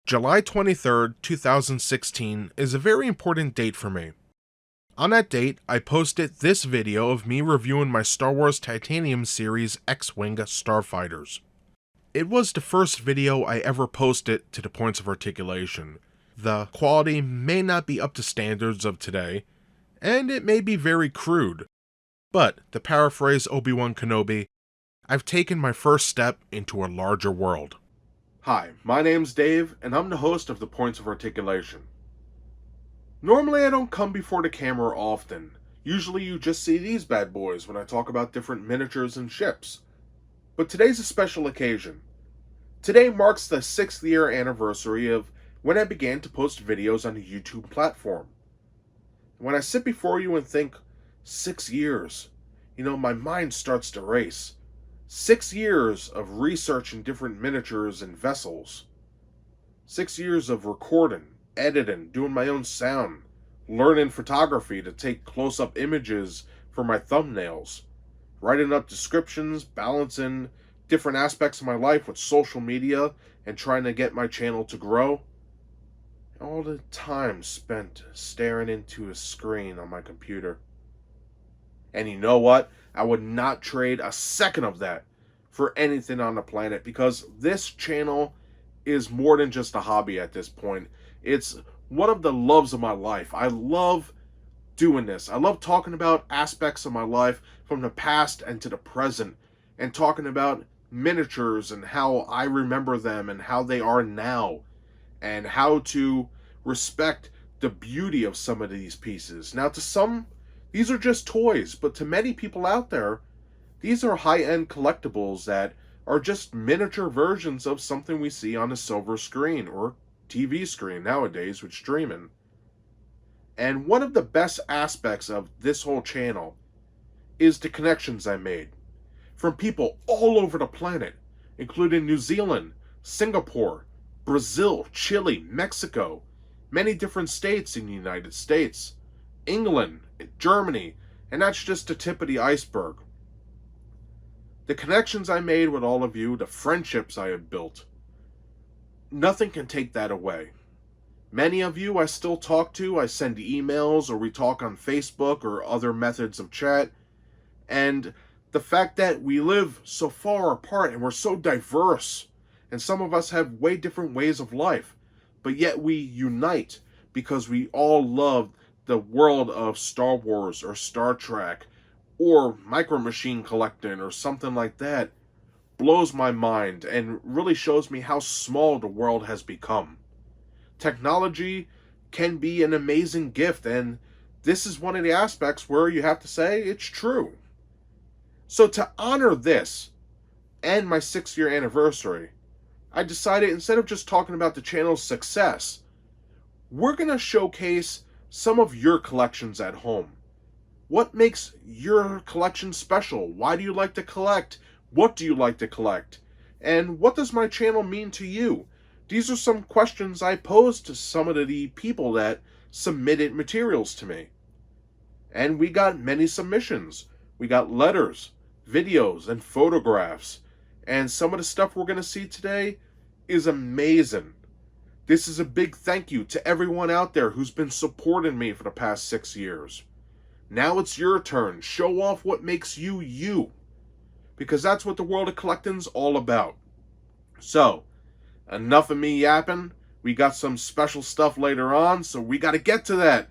July 23rd, 2016 is a very important date for me. On that date, I posted this video of me reviewing my Star Wars Titanium series X-Wing Starfighters. It was the first video I ever posted to the points of articulation. The quality may not be up to standards of today, and it may be very crude, but to paraphrase Obi-Wan Kenobi, I've taken my first step into a larger world. Hi, my name's Dave, and I'm the host of The Points of Articulation. Normally I don't come before the camera often. Usually you just see these bad boys when I talk about different miniatures and ships. But today's a special occasion. Today marks the 6th year anniversary of when I began to post videos on the YouTube platform. When I sit before you and think, 6 years, my mind starts to race. 6 years of research in different miniatures and vessels. 6 years of recording, editing, doing my own sound, learning photography to take close-up images for my thumbnails, writing up descriptions, balancing different aspects of my life with social media, and trying to get my channel to grow. All the time spent staring into a screen on my computer. And you know what? I would not trade a second of that for anything on the planet, because this channel is more than just a hobby at this point. It's one of the loves of my life. I love doing this. I love talking about aspects of my life from the past and to the present, and talking about miniatures and how I remember them and how they are now, and how to respect the beauty of some of these pieces. Now, to some, these are just toys, but to many people out there, these are high-end collectibles that are just miniature versions of something we see on a silver screen or TV screen nowadays with streaming. And one of the best aspects of this whole channel is the connections I made from people all over the planet, including New Zealand, Singapore, Brazil, Chile, Mexico, many different states in the United States, England, Germany, and that's just the tip of the iceberg. The connections I made with all of you, the friendships I have built, nothing can take that away. Many of you I still talk to. I send emails, or we talk on Facebook or other methods of chat. And the fact that we live so far apart and we're so diverse, and some of us have way different ways of life, but yet we unite because we all love the world of Star Wars or Star Trek or Micro Machine collecting or something like that, blows my mind and really shows me how small the world has become. Technology can be an amazing gift, and this is one of the aspects where you have to say it's true. So to honor this and my 6-year anniversary, I decided, instead of just talking about the channel's success, we're going to showcase some of your collections at home. What makes your collection special? Why do you like to collect? What do you like to collect? And what does my channel mean to you? These are some questions I posed to some of the people that submitted materials to me. And we got many submissions. We got letters, videos, and photographs. And some of the stuff we're going to see today is amazing. This is a big thank you to everyone out there who's been supporting me for the past 6 years. Now it's your turn. Show off what makes you you, because that's what the world of collecting's all about. So, enough of me yapping. We got some special stuff later on, so we got to get to that.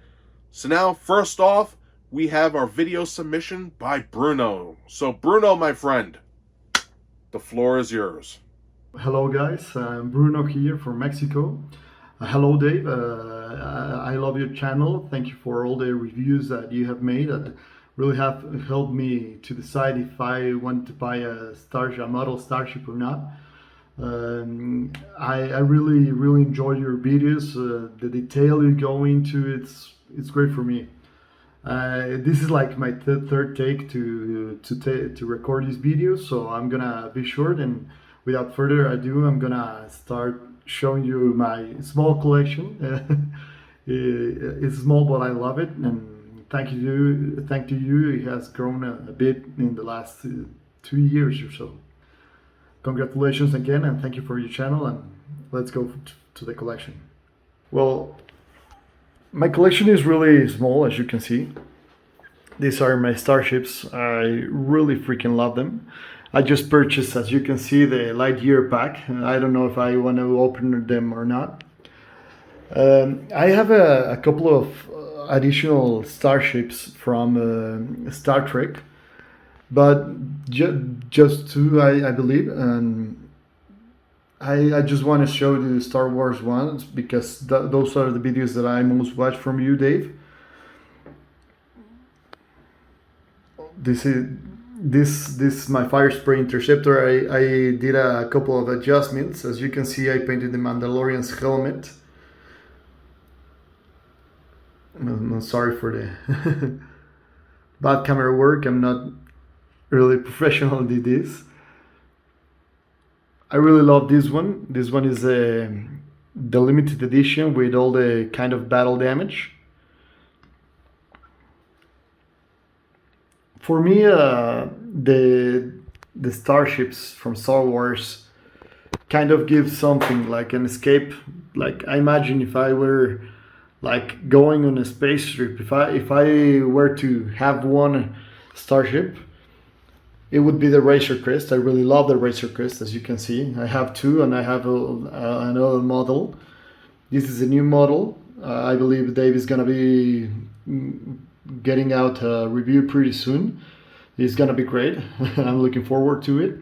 So now, first off, we have our video submission by Bruno. So Bruno, my friend, the floor is yours. Hello guys, I'm Bruno here from Mexico. Hello Dave, I love your channel. Thank you for all the reviews that you have made. That really have helped me to decide if I want to buy a model Starship or not. I really enjoy your videos. The detail you go into, it's great for me. This is like my third take to record these videos, so I'm gonna be short, and without further ado, I'm gonna start showing you my small collection. It's small, but I love it, and thank to you. It has grown a bit in the last 2 years or so. congratulations again, and thank you for your channel, and let's go to the collection. Well, my collection is really small, as you can see. These are my starships. I really freaking love them. I just purchased, as you can see, the Lightyear pack. I don't know if I want to open them or not. I have a couple of additional starships from Star Trek, but just two, I believe. And I just want to show the Star Wars ones because those are the videos that I most watch from you, Dave. This is my fire spray interceptor. I did a couple of adjustments. As you can see, I painted the Mandalorian's helmet. I'm sorry for the bad camera work. I'm not really professional at this. I really love this one. This one is the limited edition with all the kind of battle damage. For me, the starships from Star Wars kind of give something like an escape. Like, I imagine if I were like going on a space trip, if I were to have one starship, it would be the Razor Crest. I really love the Razor Crest, as you can see. I have two, and I have another model. This is a new model. I believe Dave is gonna be getting out a review pretty soon. It's gonna be great. I'm looking forward to it.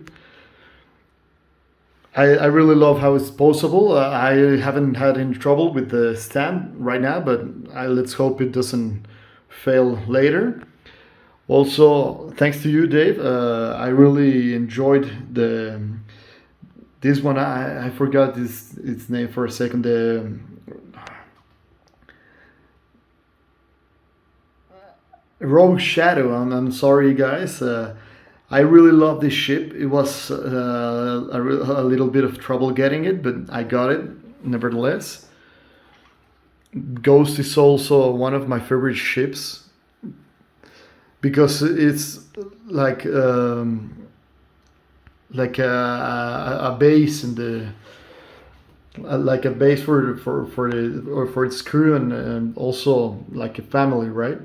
I really love how it's posable. I haven't had any trouble with the stand right now, but let's hope it doesn't fail later. Also, thanks to you, Dave. I really enjoyed this one. I forgot its name for a second. The Rogue Shadow. I'm sorry, guys. I really love this ship. It was a little bit of trouble getting it, but I got it nevertheless. Ghost is also one of my favorite ships because it's like a base in the like a base for its crew and also like a family, right?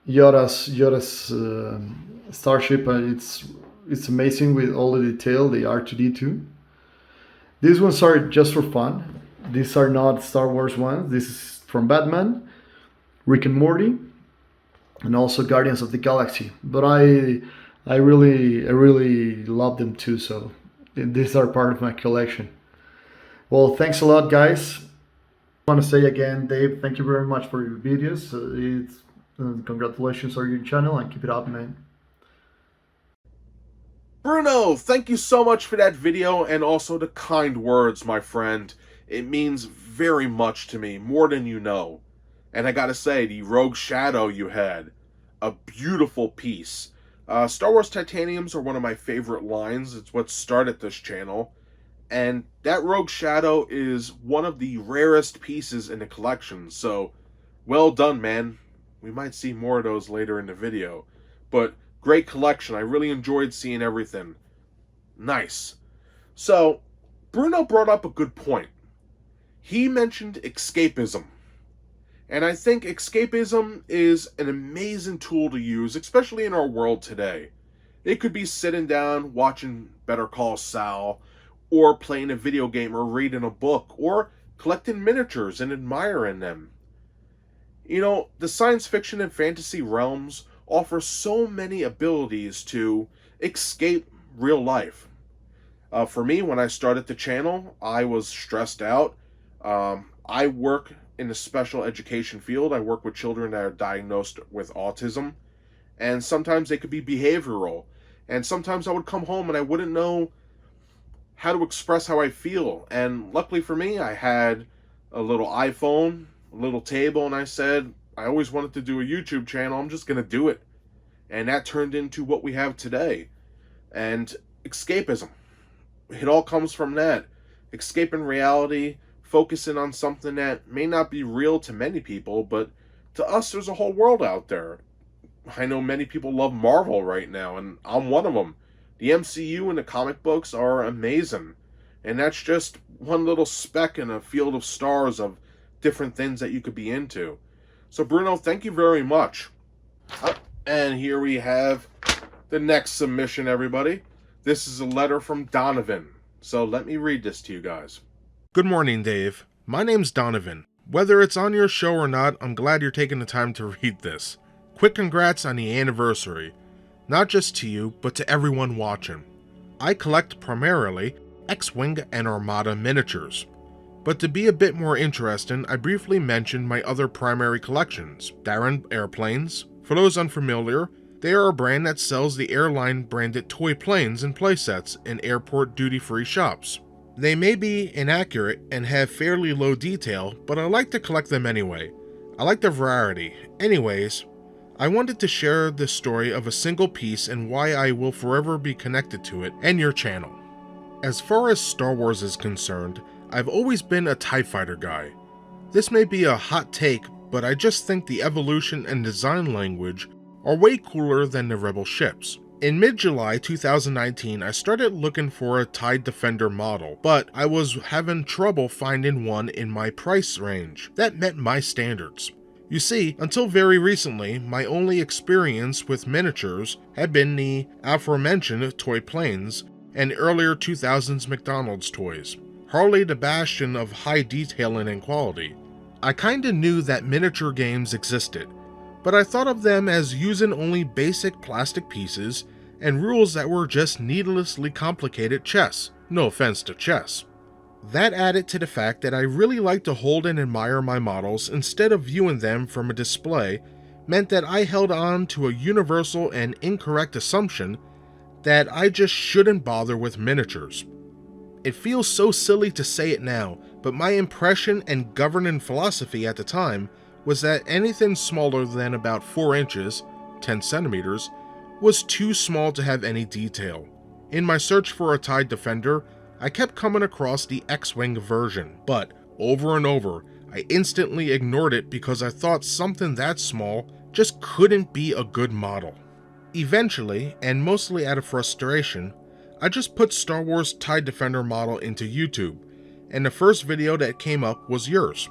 Yoda's starship, it's amazing with all the detail, the R2-D2. These ones are just for fun. These are not Star Wars ones. This is from Batman, Rick and Morty, and also Guardians of the Galaxy. But I really love them too, so these are part of my collection. Well, thanks a lot, guys. I want to say again, Dave, thank you very much for your videos. Congratulations on your channel, and keep it up, man. Bruno, thank you so much for that video and also the kind words, my friend. It means very much to me, more than you know. And I gotta say, the Rogue Shadow you had, a beautiful piece. Star Wars Titaniums are one of my favorite lines. It's what started this channel. And that Rogue Shadow is one of the rarest pieces in the collection, so well done, man. We might see more of those later in the video. But great collection. I really enjoyed seeing everything. Nice. So, Bruno brought up a good point. He mentioned escapism. And I think escapism is an amazing tool to use, especially in our world today. It could be sitting down, watching Better Call Saul, or playing a video game, or reading a book, or collecting miniatures and admiring them. You know, the science fiction and fantasy realms offer so many abilities to escape real life. For me, when I started the channel, I was stressed out. I work in the special education field. I work with children that are diagnosed with autism, and sometimes they could be behavioral. And sometimes I would come home and I wouldn't know how to express how I feel. And luckily for me, I had a little iPhone, a little table, and I said, I always wanted to do a YouTube channel. I'm just going to do it. And that turned into what we have today. And escapism. It all comes from that. Escaping reality, focusing on something that may not be real to many people, but to us, there's a whole world out there. I know many people love Marvel right now, and I'm one of them. The MCU and the comic books are amazing, and that's just one little speck in a field of stars of different things that you could be into. So Bruno, thank you very much. And here we have the next submission, everybody. This is a letter from Donovan. So let me read this to you guys. Good morning, Dave. My name's Donovan. Whether it's on your show or not, I'm glad you're taking the time to read this. Quick congrats on the anniversary. Not just to you, but to everyone watching. I collect primarily X-Wing and Armada miniatures. But to be a bit more interesting, I briefly mentioned my other primary collections, Darren Airplanes. For those unfamiliar, they are a brand that sells the airline-branded toy planes and playsets in airport duty-free shops. They may be inaccurate and have fairly low detail, but I like to collect them anyway. I like the variety. Anyways, I wanted to share the story of a single piece and why I will forever be connected to it and your channel. As far as Star Wars is concerned, I've always been a TIE Fighter guy. This may be a hot take, but I just think the evolution and design language are way cooler than the Rebel ships. In mid-July 2019, I started looking for a TIE Defender model, but I was having trouble finding one in my price range that met my standards. You see, until very recently, my only experience with miniatures had been the aforementioned toy planes and earlier 2000s McDonald's toys, hardly the bastion of high detailing and quality. I kinda knew that miniature games existed, but I thought of them as using only basic plastic pieces and rules that were just needlessly complicated chess. No offense to chess. That added to the fact that I really like to hold and admire my models instead of viewing them from a display meant that I held on to a universal and incorrect assumption that I just shouldn't bother with miniatures. It feels so silly to say it now, but my impression and governing philosophy at the time was that anything smaller than about 4 inches, 10 centimeters, was too small to have any detail. In my search for a TIE Defender, I kept coming across the X-Wing version, but over and over, I instantly ignored it because I thought something that small just couldn't be a good model. Eventually, and mostly out of frustration, I just put Star Wars TIE Defender model into YouTube, and the first video that came up was yours.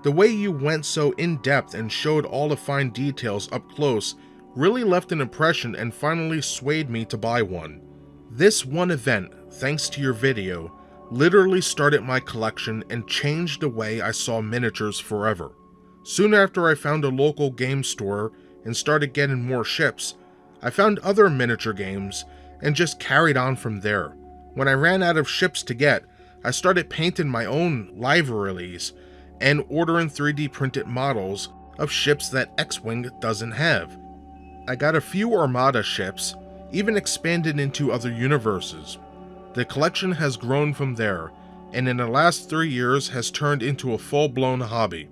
The way you went so in-depth and showed all the fine details up close really left an impression and finally swayed me to buy one. This one event, thanks to your video, literally started my collection and changed the way I saw miniatures forever. Soon after I found a local game store and started getting more ships, I found other miniature games and just carried on from there. When I ran out of ships to get, I started painting my own liveries and ordering 3D printed models of ships that X-Wing doesn't have. I got a few Armada ships, even expanded into other universes. The collection has grown from there, and in the last 3 years has turned into a full-blown hobby.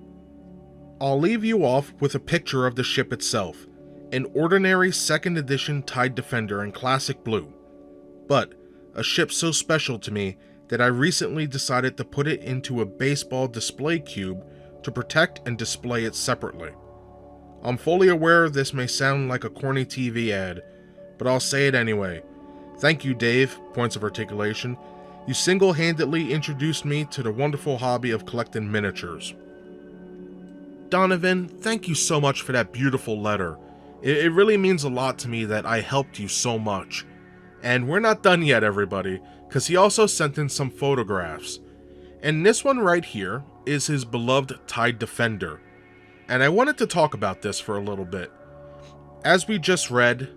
I'll leave you off with a picture of the ship itself, an ordinary 2nd edition TIE Defender in classic blue, but a ship so special to me that I recently decided to put it into a baseball display cube to protect and display it separately. I'm fully aware this may sound like a corny TV ad, but I'll say it anyway. Thank you, Dave, points of articulation. You single-handedly introduced me to the wonderful hobby of collecting miniatures. Donovan, thank you so much for that beautiful letter. It really means a lot to me that I helped you so much. And we're not done yet, everybody, because he also sent in some photographs. And this one right here is his beloved TIE Defender. And I wanted to talk about this for a little bit. As we just read,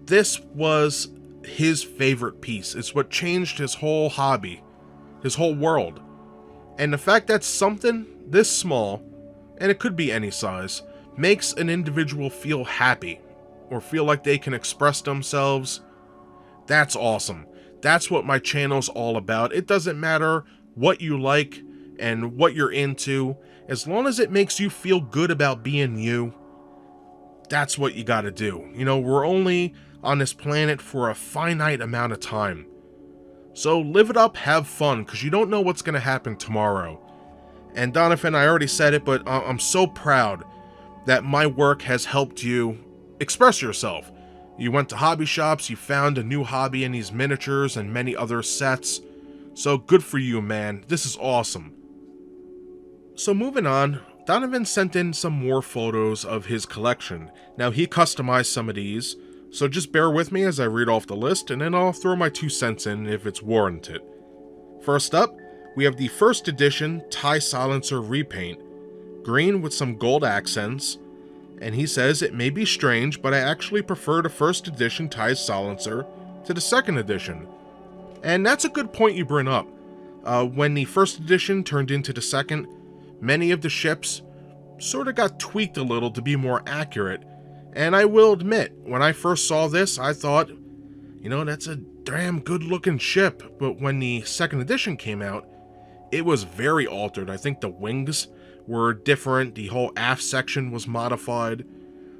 this was his favorite piece. It's what changed his whole hobby, his whole world. And the fact that something this small, and it could be any size, makes an individual feel happy or feel like they can express themselves, that's awesome. That's what my channel's all about. It doesn't matter what you like and what you're into, as long as it makes you feel good about being you, that's what you gotta do. You know, we're only on this planet for a finite amount of time. So live it up, have fun, because you don't know what's gonna happen tomorrow. And Donovan, I already said it, but I'm so proud that my work has helped you express yourself You went to hobby shops, you found a new hobby in these miniatures and many other sets. So good for you, man. This is awesome. So moving on, Donovan sent in some more photos of his collection. Now he customized some of these, so just bear with me as I read off the list and then I'll throw my 2 cents in if it's warranted. First up, we have the first edition TIE Silencer repaint, green with some gold accents, and he says it may be strange, but I actually prefer the first edition TIE Silencer to the second edition. And that's a good point you bring up. When the first edition turned into the second, many of the ships sort of got tweaked a little to be more accurate, and I will admit, when I first saw this, I thought, that's a damn good looking ship, but when the second edition came out, it was very altered. I think the wings were different, the whole aft section was modified.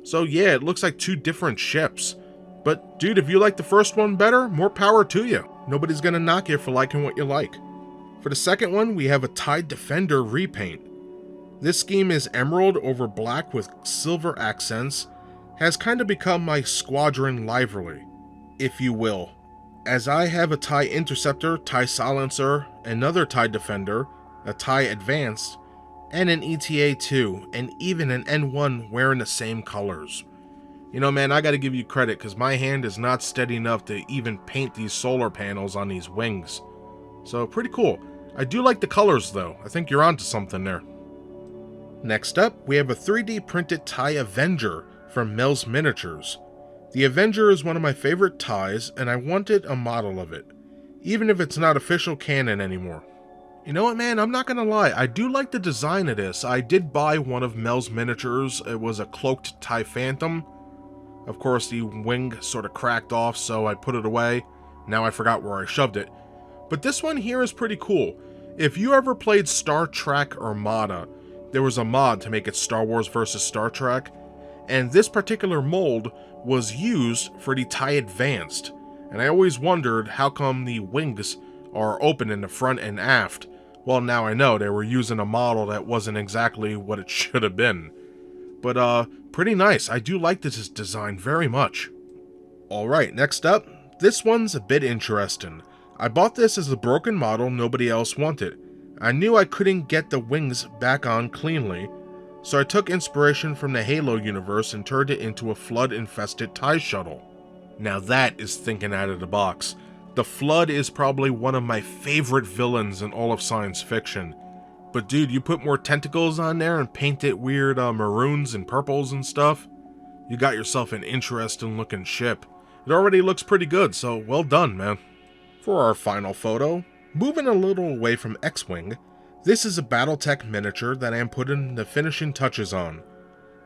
So yeah, it looks like 2 different ships. But dude, if you like the first one better, more power to you. Nobody's gonna knock you for liking what you like. For the second one, we have a TIE Defender repaint. This scheme is emerald over black with silver accents, has kind of become my squadron livery, if you will, as I have a TIE Interceptor, TIE Silencer, another TIE Defender, a TIE Advanced, and an ETA-2, and even an N1 wearing the same colors. Man, I gotta give you credit, because my hand is not steady enough to even paint these solar panels on these wings. So, pretty cool. I do like the colors, though. I think you're onto something there. Next up, we have a 3D printed TIE Avenger from Mel's Miniatures. The Avenger is one of my favorite TIEs, and I wanted a model of it, even if it's not official canon anymore. You know what, man, I'm not gonna lie, I do like the design of this. I did buy one of Mel's Miniatures. It was a cloaked TIE Phantom. Of course, the wing sort of cracked off, so I put it away. Now I forgot where I shoved it. But this one here is pretty cool. If you ever played Star Trek Armada, there was a mod to make it Star Wars vs. Star Trek, and this particular mold was used for the TIE Advanced. And I always wondered how come the wings are open in the front and aft. Well, now I know they were using a model that wasn't exactly what it should have been. But pretty nice. I do like this design very much. Alright, next up, this one's a bit interesting. I bought this as a broken model nobody else wanted. I knew I couldn't get the wings back on cleanly, so I took inspiration from the Halo universe and turned it into a flood-infested TIE shuttle. Now that is thinking out of the box. The Flood is probably one of my favorite villains in all of science fiction. But dude, you put more tentacles on there and paint it weird maroons and purples and stuff, you got yourself an interesting looking ship. It already looks pretty good, so well done, man. For our final photo, moving a little away from X-Wing, this is a Battletech miniature that I am putting the finishing touches on.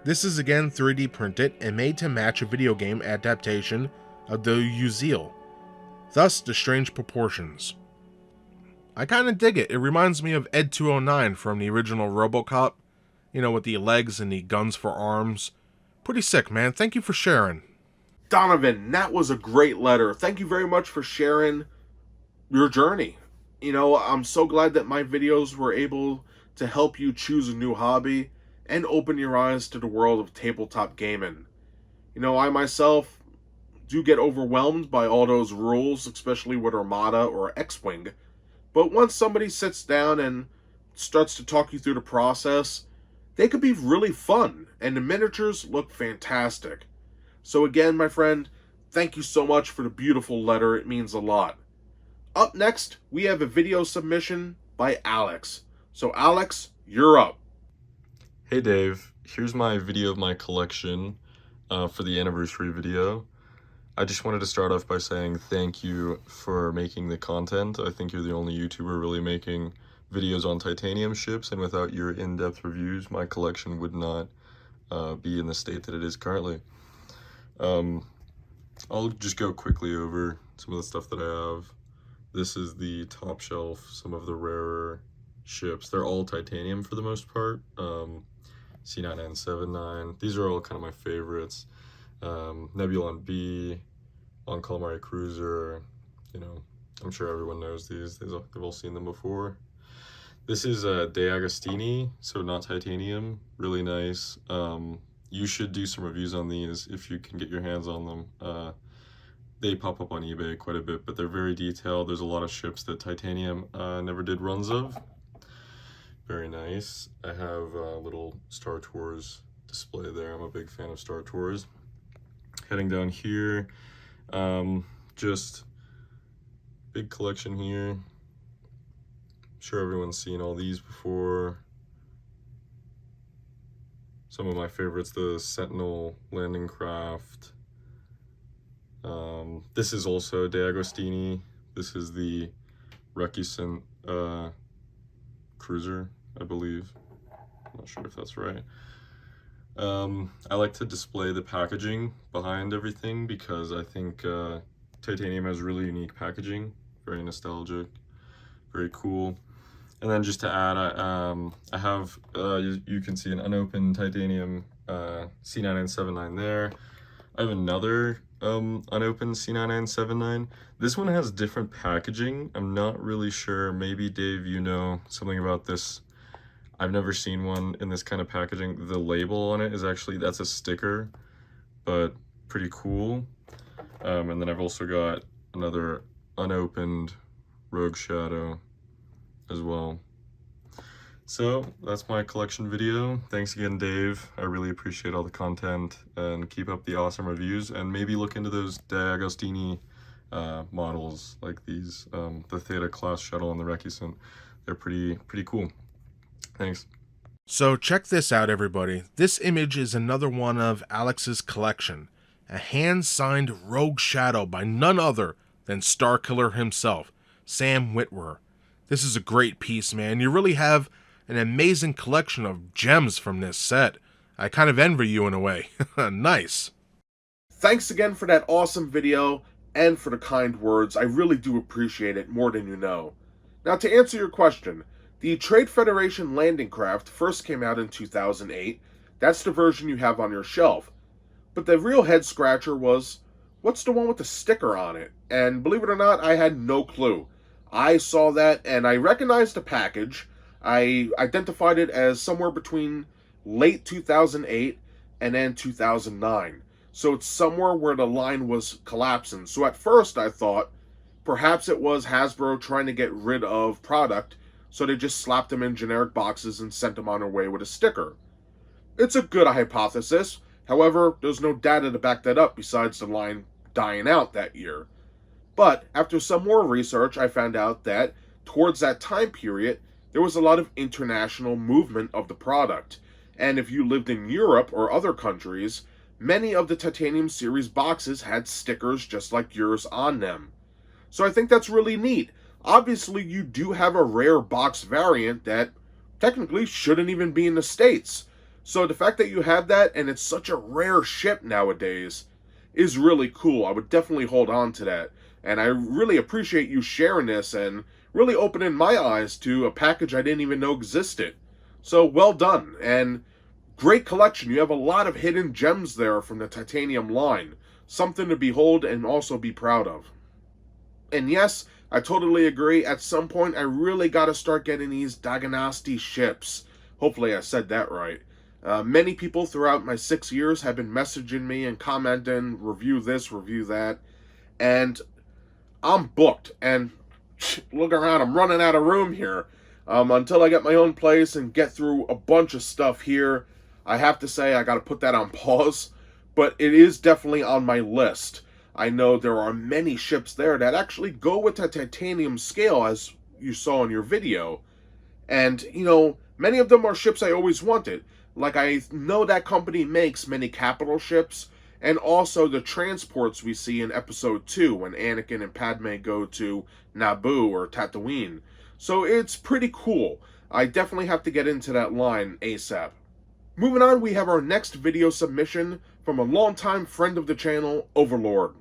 This is again 3D printed and made to match a video game adaptation of the Uzil, thus the strange proportions. I kinda dig it. It reminds me of Ed 209 from the original RoboCop, with the legs and the guns for arms. Pretty sick, man. Thank you for sharing. Donovan, that was a great letter. Thank you very much for sharing your journey. I'm so glad that my videos were able to help you choose a new hobby and open your eyes to the world of tabletop gaming. I myself do get overwhelmed by all those rules, especially with Armada or X-Wing, but once somebody sits down and starts to talk you through the process, they could be really fun, and the miniatures look fantastic. So again, my friend, thank you so much for the beautiful letter. It means a lot. Up next, we have a video submission by Alex. So Alex, you're up. Hey Dave, here's my video of my collection for the anniversary video. I just wanted to start off by saying thank you for making the content. I think you're the only YouTuber really making videos on titanium ships, and without your in-depth reviews, my collection would not be in the state that it is currently. I'll just go quickly over some of the stuff that I have. This is the top shelf, some of the rarer ships. They're all titanium for the most part. C9979. These are all kind of my favorites. Nebulon B, On Calamari Cruiser, I'm sure everyone knows these. They've all seen them before. This is De Agostini, so not titanium, really nice. you should do some reviews on these if you can get your hands on them. They pop up on eBay quite a bit, but they're very detailed. There's a lot of ships that Titanium never did runs of. Very nice. I have a little Star Tours display there. I'm a big fan of Star Tours. Heading down here, just big collection here. I'm sure everyone's seen all these before. Some of my favorites, the Sentinel landing craft. This is also De Agostini. This is the Recusant cruiser, I believe. I'm not sure if that's right. I like to display the packaging behind everything because I think Titanium has really unique packaging, very nostalgic, very cool. And then just to add, I have, you can see an unopened Titanium C9979 there. I have another unopened C9979. This one has different packaging. I'm not really sure. Maybe Dave, you know something about this. I've never seen one in this kind of packaging. The label on it is actually, that's a sticker, but pretty cool. And then I've also got another unopened Rogue Shadow as well. So that's my collection video. Thanks again, Dave. I really appreciate all the content, and keep up the awesome reviews, and maybe look into those De Agostini models like these, the Theta class shuttle and the Recusant. They're pretty cool. Thanks. So check this out, everybody. This image is another one of Alex's collection. A hand-signed Rogue Shadow by none other than Starkiller himself, Sam Witwer. This is a great piece, man. You really have an amazing collection of gems from this set. I kind of envy you in a way. Nice. Thanks again for that awesome video and for the kind words. I really do appreciate it more than you know. Now, to answer your question, the Trade Federation landing craft first came out in 2008. That's the version you have on your shelf. But the real head scratcher was, what's the one with the sticker on it? And believe it or not, I had no clue. I saw that and I recognized the package. I identified it as somewhere between late 2008 and then 2009. So it's somewhere where the line was collapsing. So at first I thought perhaps it was Hasbro trying to get rid of product, so they just slapped them in generic boxes and sent them on their way with a sticker. It's a good hypothesis. However, there's no data to back that up besides the line dying out that year. But after some more research, I found out that towards that time period, there was a lot of international movement of the product. And if you lived in Europe or other countries, many of the Titanium series boxes had stickers just like yours on them. So I think that's really neat. Obviously, you do have a rare box variant that technically shouldn't even be in the States. So the fact that you have that and it's such a rare ship nowadays is really cool. I would definitely hold on to that. And I really appreciate you sharing this and really opening my eyes to a package I didn't even know existed. So well done, and great collection. You have a lot of hidden gems there from the Titanium line. Something to behold and also be proud of. And yes, I totally agree. At some point, I really got to start getting these Daganasti ships. Hopefully I said that right. Many people throughout my 6 years have been messaging me and commenting, review this, review that. And I'm booked. And look around, I'm running out of room here. Until I get my own place and get through a bunch of stuff here, I have to say I got to put that on pause. But it is definitely on my list. I know there are many ships there that actually go with the Titanium scale, as you saw in your video. And, you know, many of them are ships I always wanted. Like, I know that company makes many capital ships, and also the transports we see in Episode 2 when Anakin and Padme go to Naboo or Tatooine. So it's pretty cool. I definitely have to get into that line ASAP. Moving on, we have our next video submission from a longtime friend of the channel, Overlord.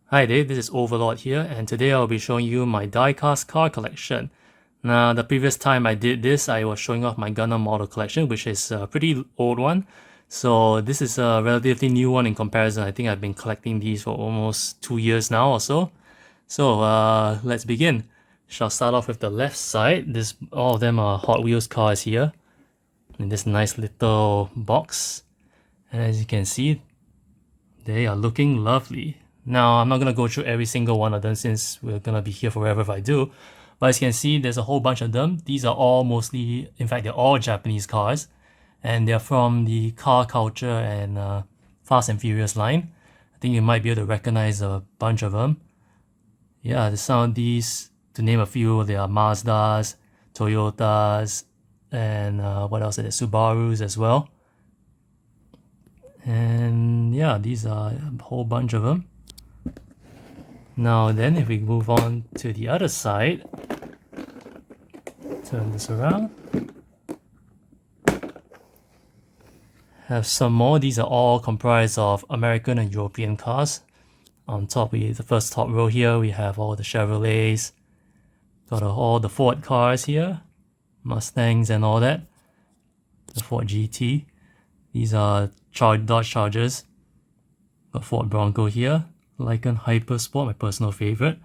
Hi Dave, this is Overlord here, and today I'll be showing you my die-cast car collection. Now, the previous time I did this, I was showing off my Gundam model collection, which is a pretty old one. So this is a relatively new one in comparison. I think I've been collecting these for almost 2 years now or so. So let's begin. Shall start off with the left side. All of them are Hot Wheels cars here in this nice little box. And as you can see, they are looking lovely. Now, I'm not going to go through every single one of them since we're going to be here forever if I do. But as you can see, there's a whole bunch of them. These are all mostly, in fact, they're all Japanese cars. And they're from the car culture and Fast and Furious line. I think you might be able to recognize a bunch of them. Yeah, there's some of these, to name a few, there are Mazdas, Toyotas, and what else are there? Subarus as well. And yeah, these are a whole bunch of them. Now then, if we move on to the other side, turn this around. Have some more. These are all comprised of American and European cars. On top, the first top row here, we have all the Chevrolets. Got all the Ford cars here, Mustangs and all that. The Ford GT. These are Dodge Chargers. Got Ford Bronco here. Lykan Hypersport, my personal favorite.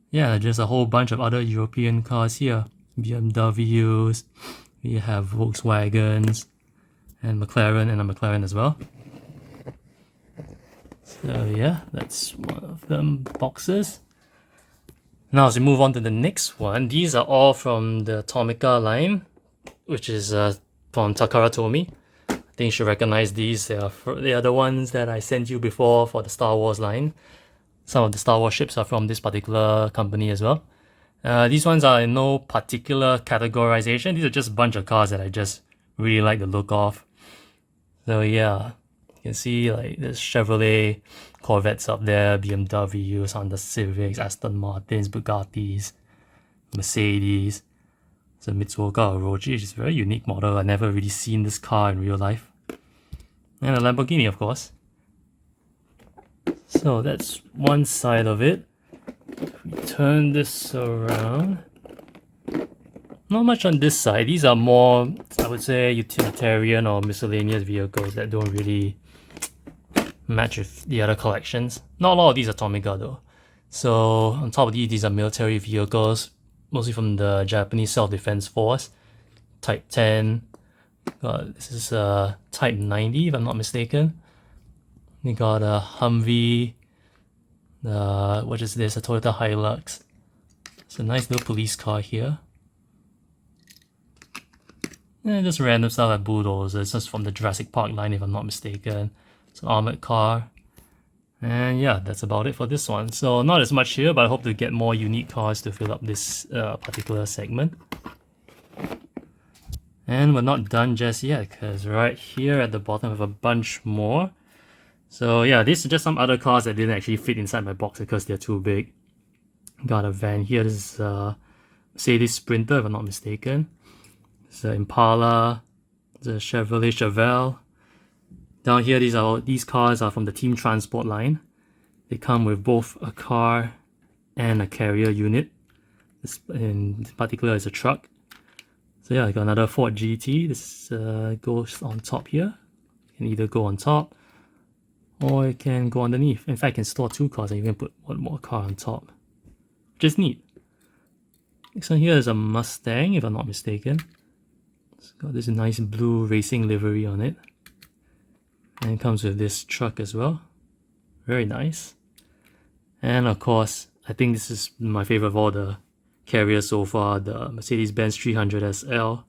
Yeah, just a whole bunch of other European cars here. BMWs, we have Volkswagens, and McLaren, and a McLaren as well. So yeah, that's one of them boxes. Now as we move on to the next one, these are all from the Tomica line, which is from Takara Tomy. I think you should recognize these. They are the ones that I sent you before for the Star Wars line. Some of the Star Wars ships are from this particular company as well. These ones are in no particular categorization. These are just a bunch of cars that I just really like the look of. So yeah, you can see like there's Chevrolet, Corvettes up there, BMWs, Honda Civics, Aston Martins, Bugattis, Mercedes. It's a Mitsuoka Orochi, which is a very unique model. I've never really seen this car in real life. And a Lamborghini, of course. So that's one side of it. If we turn this around, not much on this side. These are more, I would say, utilitarian or miscellaneous vehicles that don't really match with the other collections. Not a lot of these are Tomica though. So on top of these are military vehicles, mostly from the Japanese Self-Defense Force. Type 10. This is Type 90 if I'm not mistaken. We got a Humvee. What is this? A Toyota Hilux. It's a nice little police car here. And just random stuff like bulldozers. It's just from the Jurassic Park line if I'm not mistaken. It's an armored car. And yeah, that's about it for this one. So not as much here, but I hope to get more unique cars to fill up this particular segment. And we're not done just yet, because right here at the bottom we have a bunch more. So yeah, these are just some other cars that didn't actually fit inside my box because they're too big. Got a van here. This is Mercedes Sprinter if I'm not mistaken. It's an Impala, the Chevrolet Chevelle. Down here, these cars are from the Team Transport line. They come with both a car and a carrier unit. This in particular is a truck. So yeah, I got another Ford GT. This goes on top here. You can either go on top or it can go underneath. In fact, I can store two cars and even put one more car on top, which is neat. Next one here is a Mustang, if I'm not mistaken. It's got this nice blue racing livery on it. And it comes with this truck as well. Very nice. And of course, I think this is my favorite of all the carriers so far, the Mercedes-Benz 300 SL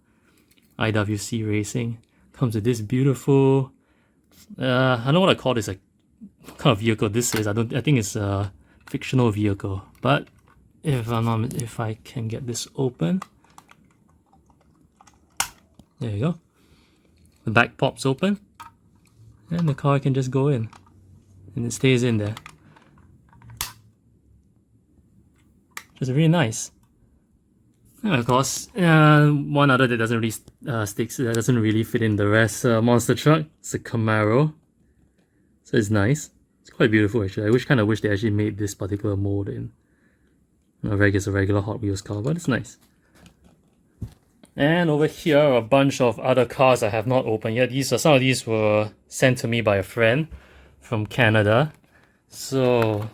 IWC Racing. Comes with this beautiful, I don't know what I call this, like what kind of vehicle this is. I think it's a fictional vehicle. But if I can get this open, there you go. The back pops open, and the car can just go in, and it stays in there. Just really nice. And of course, one other that doesn't really that doesn't really fit in the rest monster truck. It's a Camaro, so it's nice. It's quite beautiful actually. I kind of wish they actually made this particular mold in a regular Hot Wheels car, but it's nice. And over here are a bunch of other cars I have not opened yet. Some of these were sent to me by a friend from Canada. So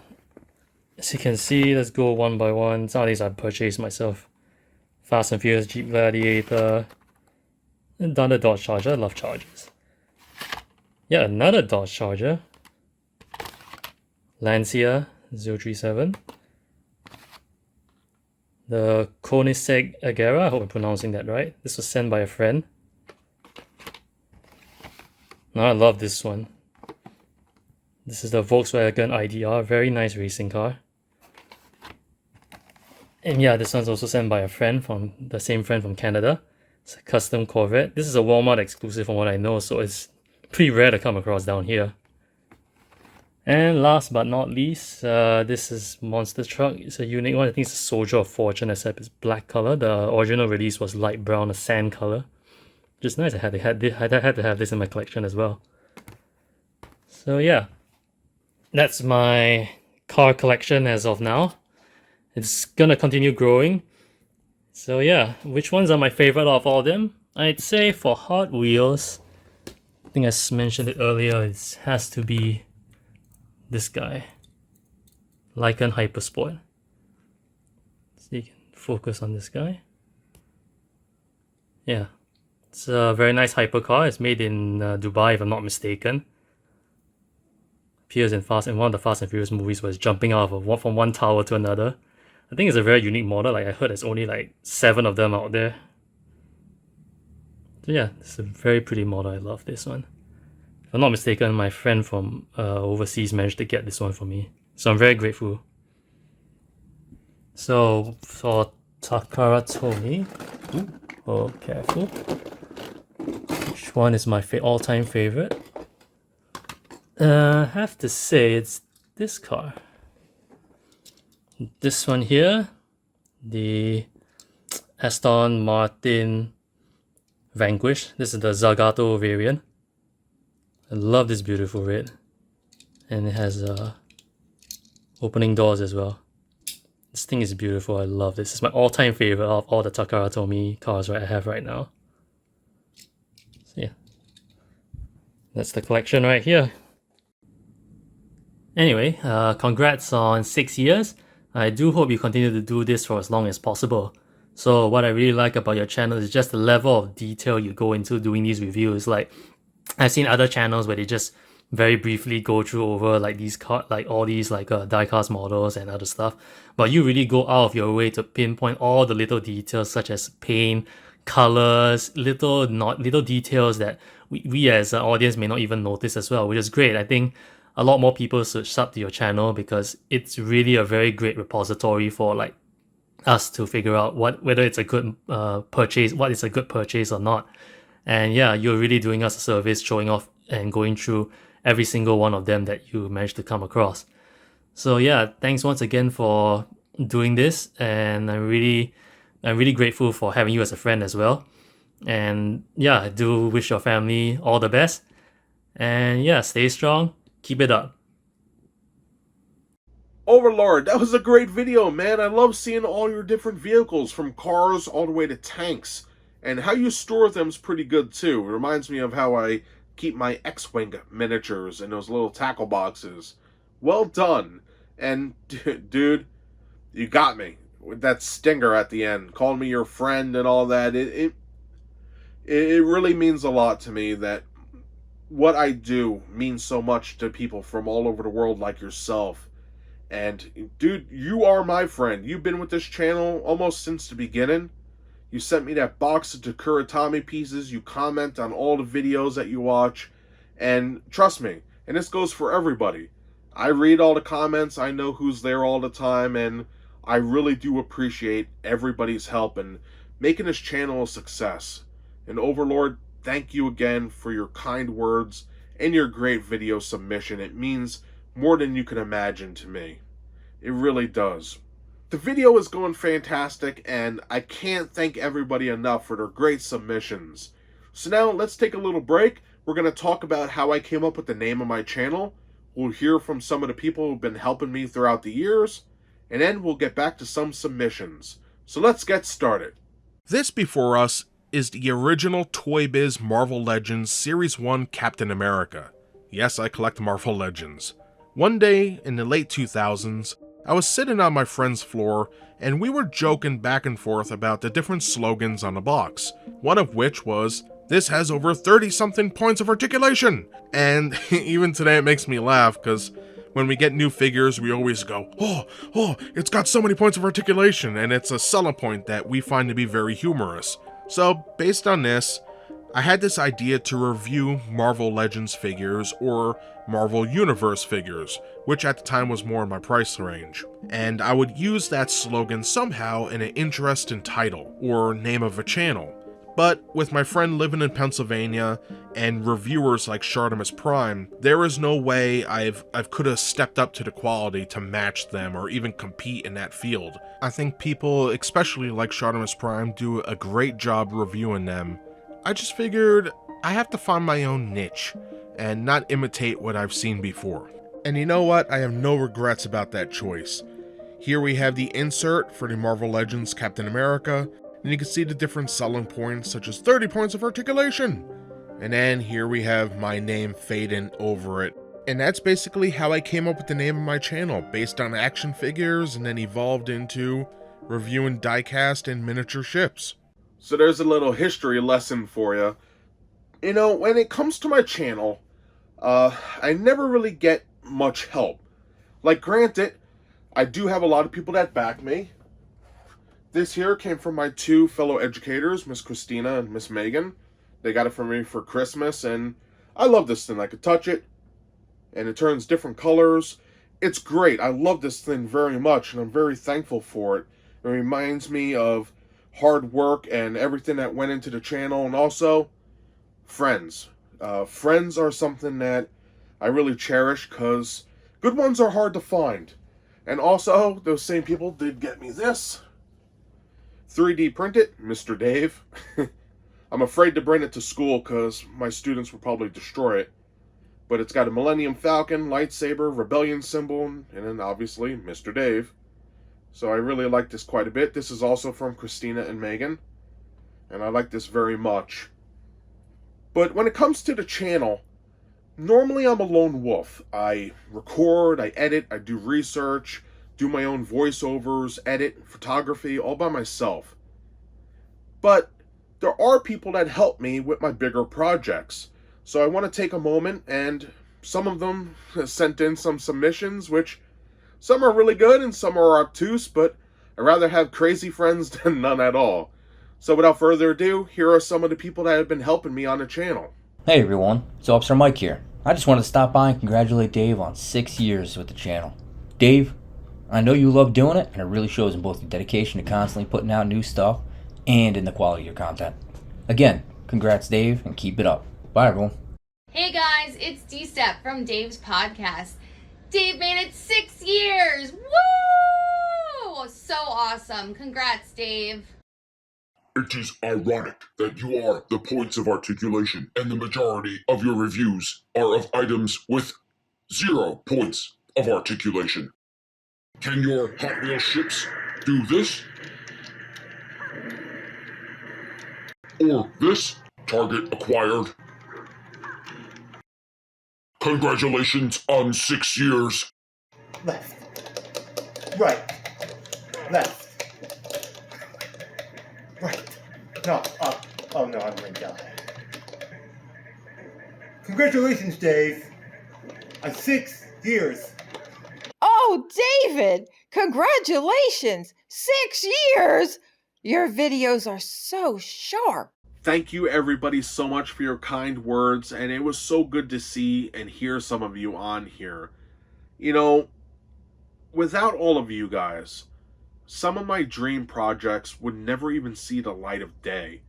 as you can see, let's go one by one. Some of these I purchased myself. Fast and Furious, Jeep Gladiator, and Dodge Charger. I love Chargers. Yeah, another Dodge Charger. Lancia 037. The Koenigsegg Agera, I hope I'm pronouncing that right. This was sent by a friend. Now I love this one. This is the Volkswagen IDR, very nice racing car. And yeah, this one's also sent by a friend from the same friend from Canada. It's a custom Corvette. This is a Walmart exclusive from what I know, so it's pretty rare to come across down here. And last but not least, this is Monster Truck. It's a unique one. I think it's a Soldier of Fortune, except it's black color. The original release was light brown, a sand color. Just nice. I had to have this in my collection as well. So yeah, that's my car collection as of now. It's gonna continue growing. So yeah, which ones are my favorite of all of them? I'd say for Hot Wheels, I think I mentioned it earlier, it has to be this guy, Lycan Hypersport. So you can focus on this guy. Yeah, it's a very nice hypercar. It's made in Dubai, if I'm not mistaken. Appears in one of the Fast and Furious movies, where it's jumping out of from one tower to another. I think it's a very unique model. Like I heard, there's only like 7 of them out there. So yeah, it's a very pretty model. I love this one. If I'm not mistaken, my friend from overseas managed to get this one for me. So I'm very grateful. So for Takara Tomy, oh careful. Which one is my all-time favorite? I have to say it's this car. This one here, the Aston Martin Vanquish. This is the Zagato variant. I love this beautiful red. And it has opening doors as well. This thing is beautiful. I love this. It's my all-time favorite of all the Takara Tomy cars I have right now. So yeah, that's the collection right here. Anyway, congrats on 6 years. I do hope you continue to do this for as long as possible. So what I really like about your channel is just the level of detail you go into doing these reviews. Like, I've seen other channels where they just very briefly go through over like all these die-cast models and other stuff, but you really go out of your way to pinpoint all the little details such as paint, colors, little details that we as an audience may not even notice as well, which is great. I think a lot more people should sub to your channel because it's really a very great repository for like us to figure out whether it's a good purchase, what is a good purchase or not. And yeah, you're really doing us a service, showing off and going through every single one of them that you managed to come across. So yeah, thanks once again for doing this, and I'm really grateful for having you as a friend as well. And yeah, I do wish your family all the best. And yeah, stay strong, keep it up. Overlord, that was a great video, man. I love seeing all your different vehicles, from cars all the way to tanks. And how you store them's pretty good too. It reminds me of how I keep my X-Wing miniatures in those little tackle boxes. Well done. And dude, you got me with that stinger at the end, calling me your friend and all that. It really means a lot to me that what I do means so much to people from all over the world like yourself. And dude, you are my friend. You've been with this channel almost since the beginning. You sent me that box of Takuratami pieces. You comment on all the videos that you watch. And trust me, and this goes for everybody, I read all the comments. I know who's there all the time. And I really do appreciate everybody's help in making this channel a success. And Overlord, thank you again for your kind words and your great video submission. It means more than you can imagine to me. It really does. The video is going fantastic, and I can't thank everybody enough for their great submissions. So now let's take a little break. We're going to talk about how I came up with the name of my channel. We'll hear from some of the people who've been helping me throughout the years, and then we'll get back to some submissions. So let's get started. This before us is the original Toy Biz Marvel Legends Series 1 Captain America. Yes, I collect Marvel Legends. One day in the late 2000s, I was sitting on my friend's floor, and we were joking back and forth about the different slogans on the box, one of which was, This has over 30-something points of articulation! And even today it makes me laugh, because when we get new figures, we always go, oh, it's got so many points of articulation, and it's a selling point that we find to be very humorous. So, based on this, I had this idea to review Marvel Legends figures, or Marvel Universe figures, which at the time was more in my price range. And I would use that slogan somehow in an interesting title, or name of a channel. But with my friend living in Pennsylvania and reviewers like Shartimus Prime, there is no way I've could have stepped up to the quality to match them or even compete in that field. I think people, especially like Shartimus Prime, do a great job reviewing them. I just figured I have to find my own niche and not imitate what I've seen before. And you know what? I have no regrets about that choice. Here we have the insert for the Marvel Legends Captain America, and you can see the different selling points, such as 30 points of articulation. And then here we have my name fading over it. And that's basically how I came up with the name of my channel, based on action figures and then evolved into reviewing diecast and miniature ships. So there's a little history lesson for you. You know, when it comes to my channel, I never really get much help. Like, granted, I do have a lot of people that back me. This here came from my two fellow educators, Miss Christina and Miss Megan. They got it for me for Christmas, and I love this thing. I could touch it, and it turns different colors. It's great. I love this thing very much, and I'm very thankful for it. It reminds me of hard work and everything that went into the channel, and also friends. Friends are something that I really cherish, because good ones are hard to find. And also, those same people did get me this. 3D print it, Mr. Dave. I'm afraid to bring it to school because my students will probably destroy it. But it's got a Millennium Falcon, lightsaber, rebellion symbol, and then obviously Mr. Dave. So I really like this quite a bit. This is also from Christina and Megan, and I like this very much. But when it comes to the channel, normally I'm a lone wolf. I record, I edit, I do research, do my own voiceovers, edit, photography, all by myself. But there are people that help me with my bigger projects. So I want to take a moment, and some of them sent in some submissions, which some are really good and some are obtuse, but I'd rather have crazy friends than none at all. So without further ado, here are some of the people that have been helping me on the channel. Hey everyone, it's Officer Mike here. I just wanted to stop by and congratulate Dave on 6 years with the channel. Dave, I know you love doing it, and it really shows in both your dedication to constantly putting out new stuff and in the quality of your content. Again, congrats Dave, and keep it up. Bye everyone. Hey guys, it's Dstep from Dave's podcast. Dave made it 6 years! Woo! So awesome. Congrats, Dave. It is ironic that you are the points of articulation, and the majority of your reviews are of items with 0 points of articulation. Can your Hot Wheels ships do this? Or this? Target acquired. Congratulations on 6 years. Left. Right. Left. Right. No, up. Oh no, I'm gonna die. Congratulations, Dave. On 6 years. Oh, David! Congratulations! 6 years! Your videos are so sharp. Thank you everybody so much for your kind words, and it was so good to see and hear some of you on here. You know, without all of you guys, some of my dream projects would never even see the light of day.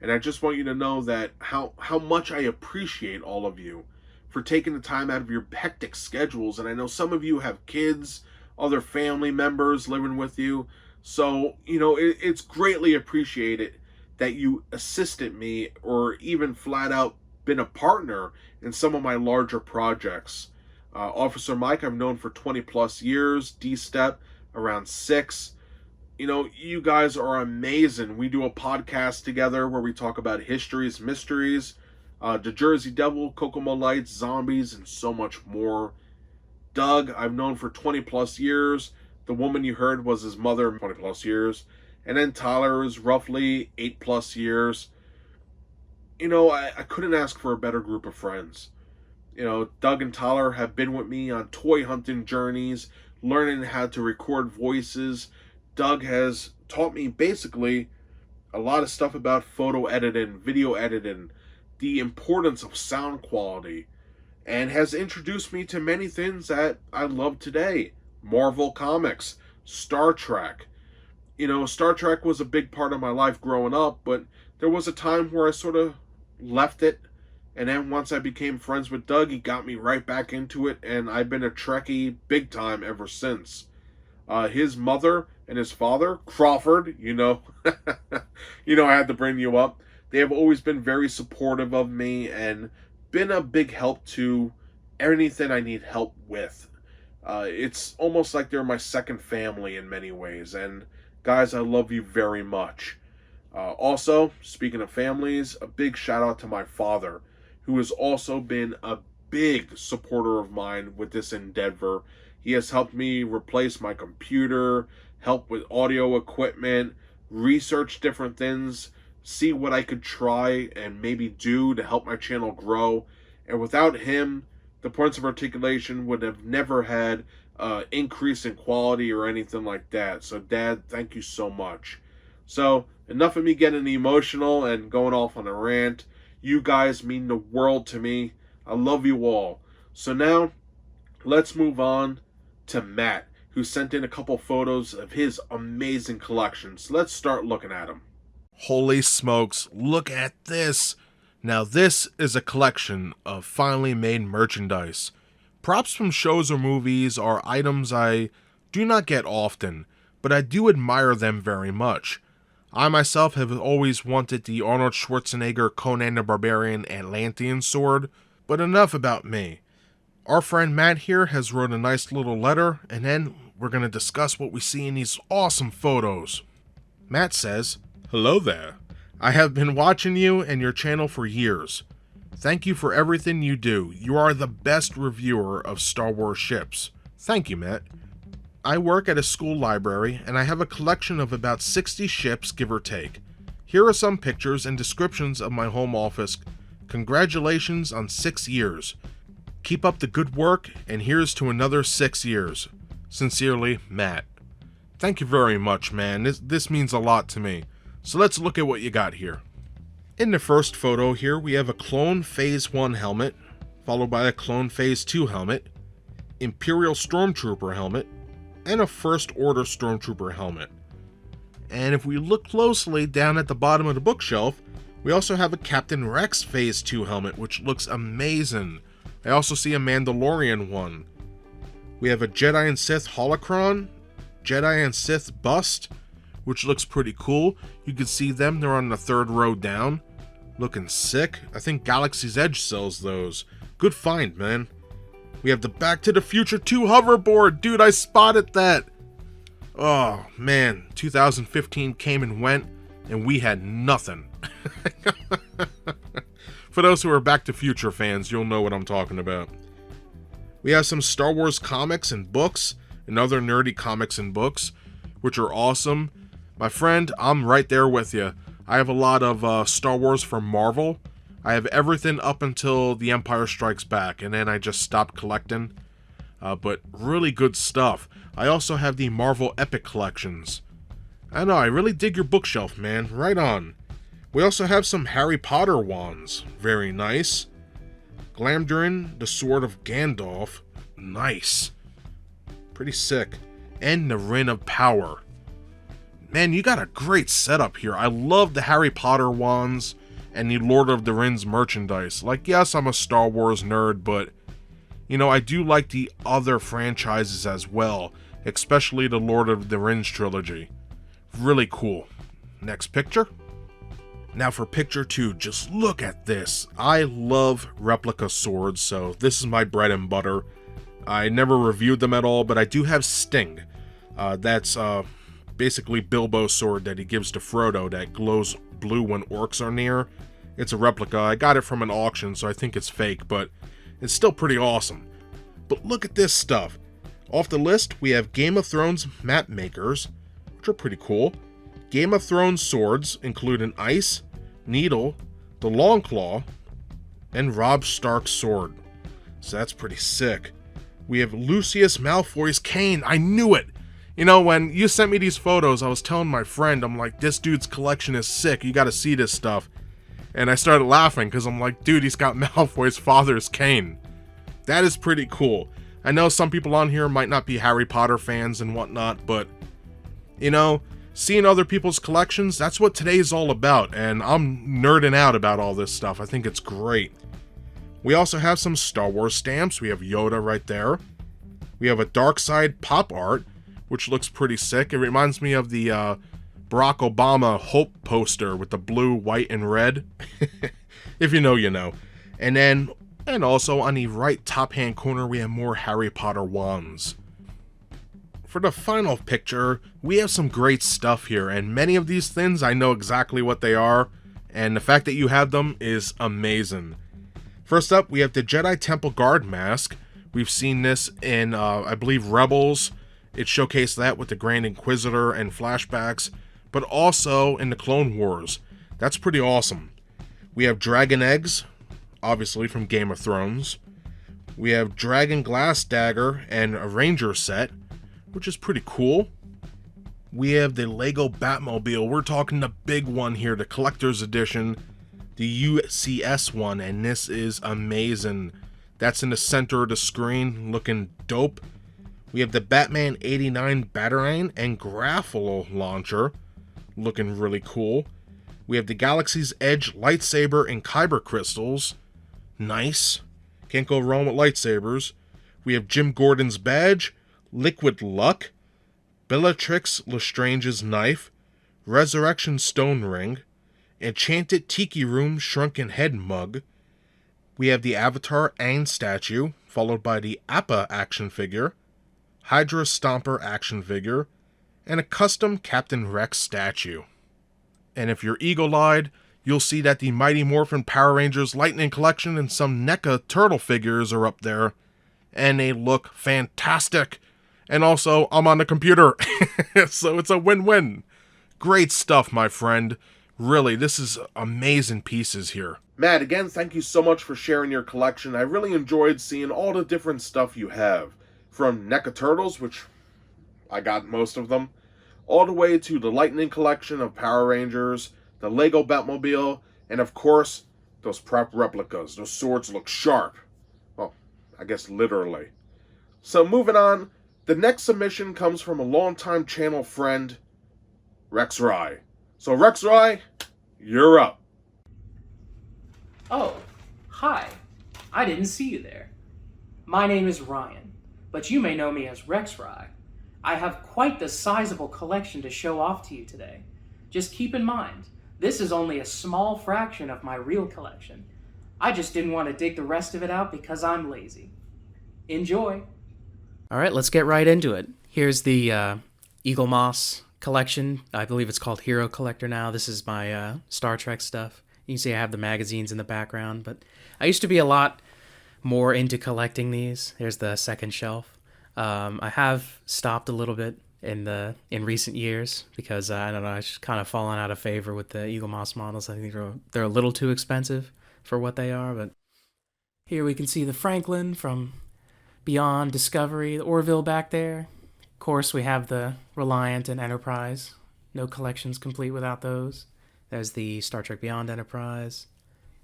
And I just want you to know that how much I appreciate all of you for taking the time out of your hectic schedules. And I know some of you have kids, other family members living with you. So, you know, it's greatly appreciated that you assisted me or even flat out been a partner in some of my larger projects. Officer Mike, I've known for 20 plus years. Dstep, around 6. You know, you guys are amazing. We do a podcast together where we talk about histories, mysteries, the Jersey Devil, Kokomo Lights, zombies, and so much more. Doug, I've known for 20 plus years. The woman you heard was his mother, 20 plus years. And then Tyler is roughly 8 plus years. I couldn't ask for a better group of friends. Doug and Tyler have been with me on toy hunting journeys, learning how to record voices. Doug has taught me basically a lot of stuff about photo editing, video editing, the importance of sound quality, and has introduced me to many things that I love today. Marvel Comics, Star Trek. Star Trek was a big part of my life growing up, but there was a time where I sort of left it. And then once I became friends with Doug, he got me right back into it, and I've been a Trekkie big time ever since. His mother and his father, Crawford, I had to bring you up. They have always been very supportive of me and been a big help to anything I need help with. It's almost like they're my second family in many ways, and guys, I love you very much. Also, speaking of families, a big shout out to my father, who has also been a big supporter of mine with this endeavor. He has helped me replace my computer, help with audio equipment, research different things, see what I could try and maybe do to help my channel grow. And without him, the Points of Articulation would have never had increase in quality or anything like that. So Dad, thank you so much. So enough of me getting emotional and going off on a rant. You guys mean the world to me. I love you all. So now, let's move on to Matt, who sent in a couple photos of his amazing collection. So let's start looking at them. Holy smokes, look at this. Now this is a collection of finely made merchandise. Props from shows or movies are items I do not get often, but I do admire them very much. I myself have always wanted the Arnold Schwarzenegger Conan the Barbarian Atlantean sword, but enough about me. Our friend Matt here has wrote a nice little letter, and then we're going to discuss what we see in these awesome photos. Matt says, "Hello there. I have been watching you and your channel for years. Thank you for everything you do. You are the best reviewer of Star Wars ships." Thank you, Matt. "I work at a school library, and I have a collection of about 60 ships, give or take. Here are some pictures and descriptions of my home office. Congratulations on 6 years. Keep up the good work, and here's to another 6 years. Sincerely, Matt." Thank you very much, man. This means a lot to me. So let's look at what you got here. In the first photo here, we have a Clone Phase 1 helmet, followed by a Clone Phase 2 helmet, Imperial Stormtrooper helmet, and a First Order Stormtrooper helmet. And if we look closely down at the bottom of the bookshelf, we also have a Captain Rex Phase 2 helmet, which looks amazing. I also see a Mandalorian one. We have a Jedi and Sith holocron, Jedi and Sith bust, which looks pretty cool. You can see them, they're on the third row down. Looking sick. I think Galaxy's Edge sells those. Good find, man. We have the Back to the Future 2 hoverboard. Dude, I spotted that. Oh, man. 2015 came and went, and we had nothing. For those who are Back to Future fans, you'll know what I'm talking about. We have some Star Wars comics and books, and other nerdy comics and books, which are awesome. My friend, I'm right there with you. I have a lot of Star Wars from Marvel. I have everything up until The Empire Strikes Back, and then I just stopped collecting. But really good stuff. I also have the Marvel Epic collections. I know, I really dig your bookshelf, man. Right on. We also have some Harry Potter wands. Very nice. Glamdrin, the Sword of Gandalf. Nice. Pretty sick. And the Ring of Power. Man, you got a great setup here. I love the Harry Potter wands and the Lord of the Rings merchandise. Like, yes, I'm a Star Wars nerd, but, I do like the other franchises as well, especially the Lord of the Rings trilogy. Really cool. Next picture. Now for picture 2, just look at this. I love replica swords, so this is my bread and butter. I never reviewed them at all, but I do have Sting. That's basically Bilbo's sword that he gives to Frodo that glows blue when orcs are near. It's a replica. I got it from an auction, so I think it's fake, but it's still pretty awesome. But look at this stuff. Off the list, we have Game of Thrones map makers, which are pretty cool. Game of Thrones swords, including Ice, Needle, the Long Claw, and Robb Stark's sword. So that's pretty sick. We have Lucius Malfoy's cane. I knew it! You know, when you sent me these photos, I was telling my friend, I'm like, this dude's collection is sick, you gotta see this stuff. And I started laughing, because I'm like, dude, he's got Malfoy's father's cane. That is pretty cool. I know some people on here might not be Harry Potter fans and whatnot, but, you know, seeing other people's collections, that's what today's all about, and I'm nerding out about all this stuff. I think it's great. We also have some Star Wars stamps. We have Yoda right there. We have a Dark Side pop art, which looks pretty sick. It reminds me of the Barack Obama Hope poster with the blue, white, and red. If you know, you know. And also on the right top hand corner, we have more Harry Potter wands. For the final picture, we have some great stuff here, and many of these things I know exactly what they are, and the fact that you have them is amazing. First up, we have the Jedi Temple Guard mask. We've seen this in, I believe, Rebels. It showcased that with the Grand Inquisitor and flashbacks, but also in the Clone Wars. That's pretty awesome. We have dragon eggs, obviously from Game of Thrones. We have Dragon Glass Dagger and a Ranger set, which is pretty cool. We have the Lego Batmobile. We're talking the big one here, the collector's edition, the UCS one, and this is amazing. That's in the center of the screen, looking dope. We have the Batman 89 Batarang and Grapple launcher, looking really cool. We have the Galaxy's Edge lightsaber and kyber crystals. Nice. Can't go wrong with lightsabers. We have Jim Gordon's badge, Liquid Luck, Bellatrix Lestrange's knife, Resurrection Stone Ring, Enchanted Tiki Room Shrunken Head mug. We have the Avatar Aang statue, followed by the Appa action figure, Hydra Stomper action figure, and a custom Captain Rex statue. And if you're eagle-eyed, you'll see that the Mighty Morphin Power Rangers Lightning Collection and some NECA turtle figures are up there, and they look fantastic. And also, I'm on the computer, so it's a win-win. Great stuff, my friend. Really, this is amazing pieces here. Matt, again, thank you so much for sharing your collection. I really enjoyed seeing all the different stuff you have. From NECA Turtles, which I got most of them, all the way to the Lightning Collection of Power Rangers, the Lego Batmobile, and of course, those prop replicas. Those swords look sharp. Well, I guess literally. So moving on, the next submission comes from a longtime channel friend, Rex Rye. So Rex Rye, you're up. Oh, hi. I didn't see you there. My name is Ryan, but you may know me as Rex Rye. I have quite the sizable collection to show off to you today. Just keep in mind, this is only a small fraction of my real collection. I just didn't want to dig the rest of it out because I'm lazy. Enjoy. All right, let's get right into it. Here's the Eagle Moss collection. I believe it's called Hero Collector now. This is my Star Trek stuff. You can see I have the magazines in the background, but I used to be a lot more into collecting these. There's the second shelf. I have stopped a little bit in recent years because I don't know, I just kind of fallen out of favor with the Eagle Moss models. I think they're a little too expensive for what they are. But here we can see the Franklin from Beyond, Discovery, the Orville back there. Of course, we have the Reliant and Enterprise. No collections complete without those. There's the Star Trek Beyond Enterprise.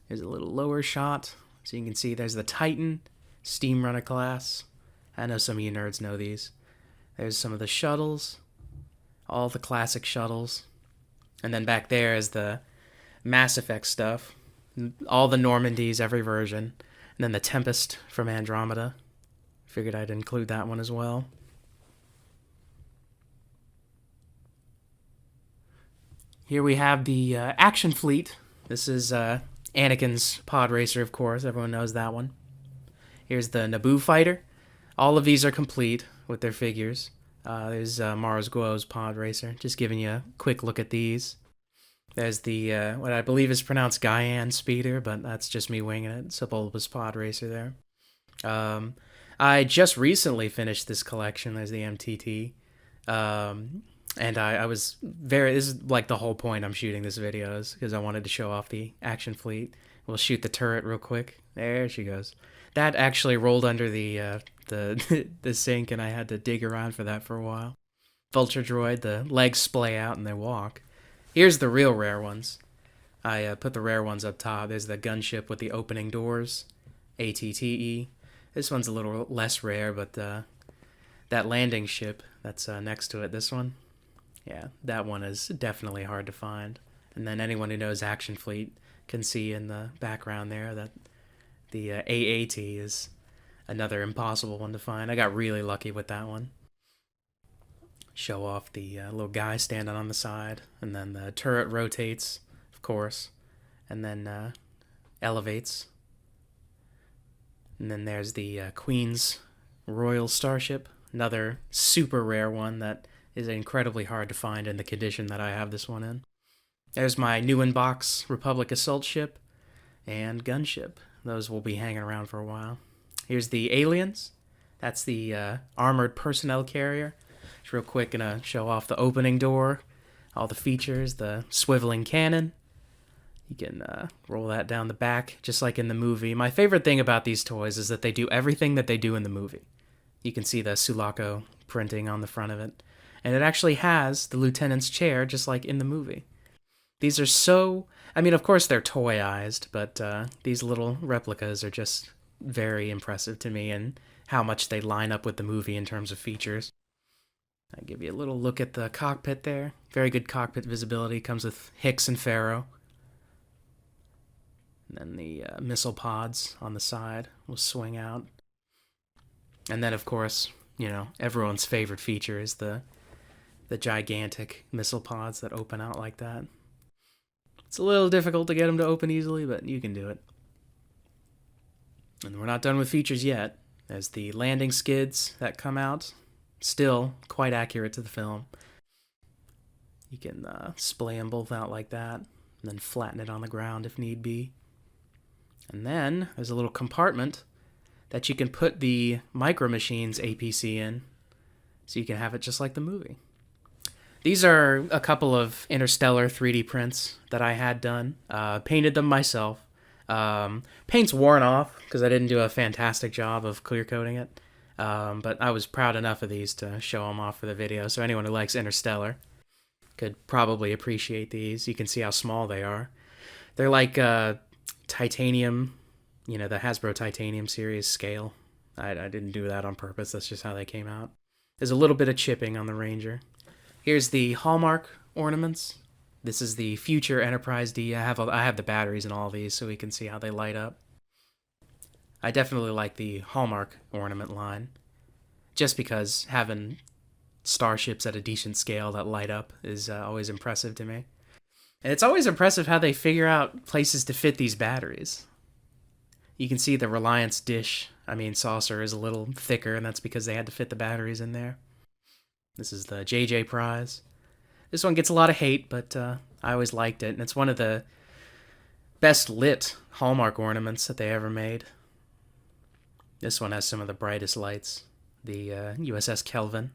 There's a little lower shot, so you can see there's the Titan, Steam Runner class. I know some of you nerds know these. There's some of the shuttles, all the classic shuttles. And then back there is the Mass Effect stuff, all the Normandies, every version. And then the Tempest from Andromeda. Figured I'd include that one as well. Here we have the Action Fleet. This is Anakin's pod racer, of course. Everyone knows that one. Here's the Naboo fighter. All of these are complete with their figures. There's Mars Guo's pod racer. Just giving you a quick look at these. There's the, what I believe is pronounced Gaian speeder, but that's just me winging it. It's a bulbous pod racer there. I just recently finished this collection. There's the MTT. And And I was very, this is like the whole point I'm shooting this video is because I wanted to show off the action fleet. We'll shoot the turret real quick. There she goes. That actually rolled under the the sink, and I had to dig around for that for a while. Vulture droid, the legs splay out and they walk. Here's the real rare ones. I put the rare ones up top. There's the gunship with the opening doors, ATTE. This one's a little less rare, but that landing ship that's next to it, this one, yeah, that one is definitely hard to find. And then anyone who knows Action Fleet can see in the background there that the AAT is another impossible one to find. I got really lucky with that one. Show off the little guy standing on the side, and then the turret rotates, of course, and then elevates. And then there's the Queen's Royal Starship, another super rare one that is incredibly hard to find in the condition that I have this one in. There's my new in-box Republic Assault Ship and Gunship. Those will be hanging around for a while. Here's the Aliens. That's the Armored Personnel Carrier. Just real quick, gonna show off the opening door, all the features, the swiveling cannon. You can roll that down the back, just like in the movie. My favorite thing about these toys is that they do everything that they do in the movie. You can see the Sulaco printing on the front of it. And it actually has the lieutenant's chair, just like in the movie. These are so... I mean, of course they're toyized, but these little replicas are just very impressive to me and how much they line up with the movie in terms of features. I'll give you a little look at the cockpit there. Very good cockpit visibility. Comes with Hicks and Faro. And then the missile pods on the side will swing out. And then, of course, you know, everyone's favorite feature is the gigantic missile pods that open out like that. It's a little difficult to get them to open easily, but you can do it. And we're not done with features yet. There's the landing skids that come out. Still quite accurate to the film. You can splay them both out like that, and then flatten it on the ground if need be. And then there's a little compartment that you can put the Micro Machines APC in, so you can have it just like the movie. These are a couple of Interstellar 3D prints that I had done. Painted them myself. Paint's worn off because I didn't do a fantastic job of clear coating it. But I was proud enough of these to show them off for the video, so anyone who likes Interstellar could probably appreciate these. You can see how small they are. They're like titanium, you know, the Hasbro Titanium series scale. I didn't do that on purpose, that's just how they came out. There's a little bit of chipping on the Ranger. Here's the Hallmark ornaments. This is the Future Enterprise D. I have the batteries in all these so we can see how they light up. I definitely like the Hallmark ornament line, just because having starships at a decent scale that light up is always impressive to me. And it's always impressive how they figure out places to fit these batteries. You can see the Reliance saucer is a little thicker, and that's because they had to fit the batteries in there. This is the JJ Prize. This one gets a lot of hate, but I always liked it, and it's one of the best lit Hallmark ornaments that they ever made. This one has some of the brightest lights. The USS Kelvin.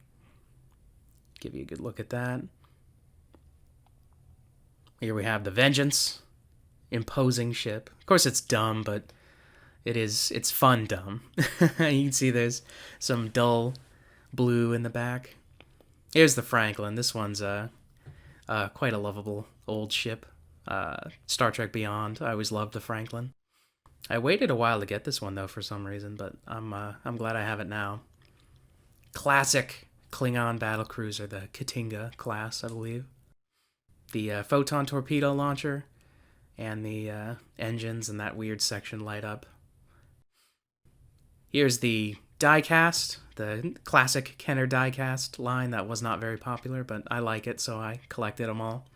Give you a good look at that. Here we have the Vengeance. Imposing ship. Of course it's dumb, but it's fun dumb. You can see there's some dull blue in the back. Here's the Franklin. This one's quite a lovable old ship. Star Trek Beyond. I always loved the Franklin. I waited a while to get this one though for some reason, but I'm glad I have it now. Classic Klingon battlecruiser, the Katinga class, I believe. The photon torpedo launcher and the engines and that weird section light up. Here's the diecast, the classic Kenner diecast line that was not very popular, but I like it, so I collected them all.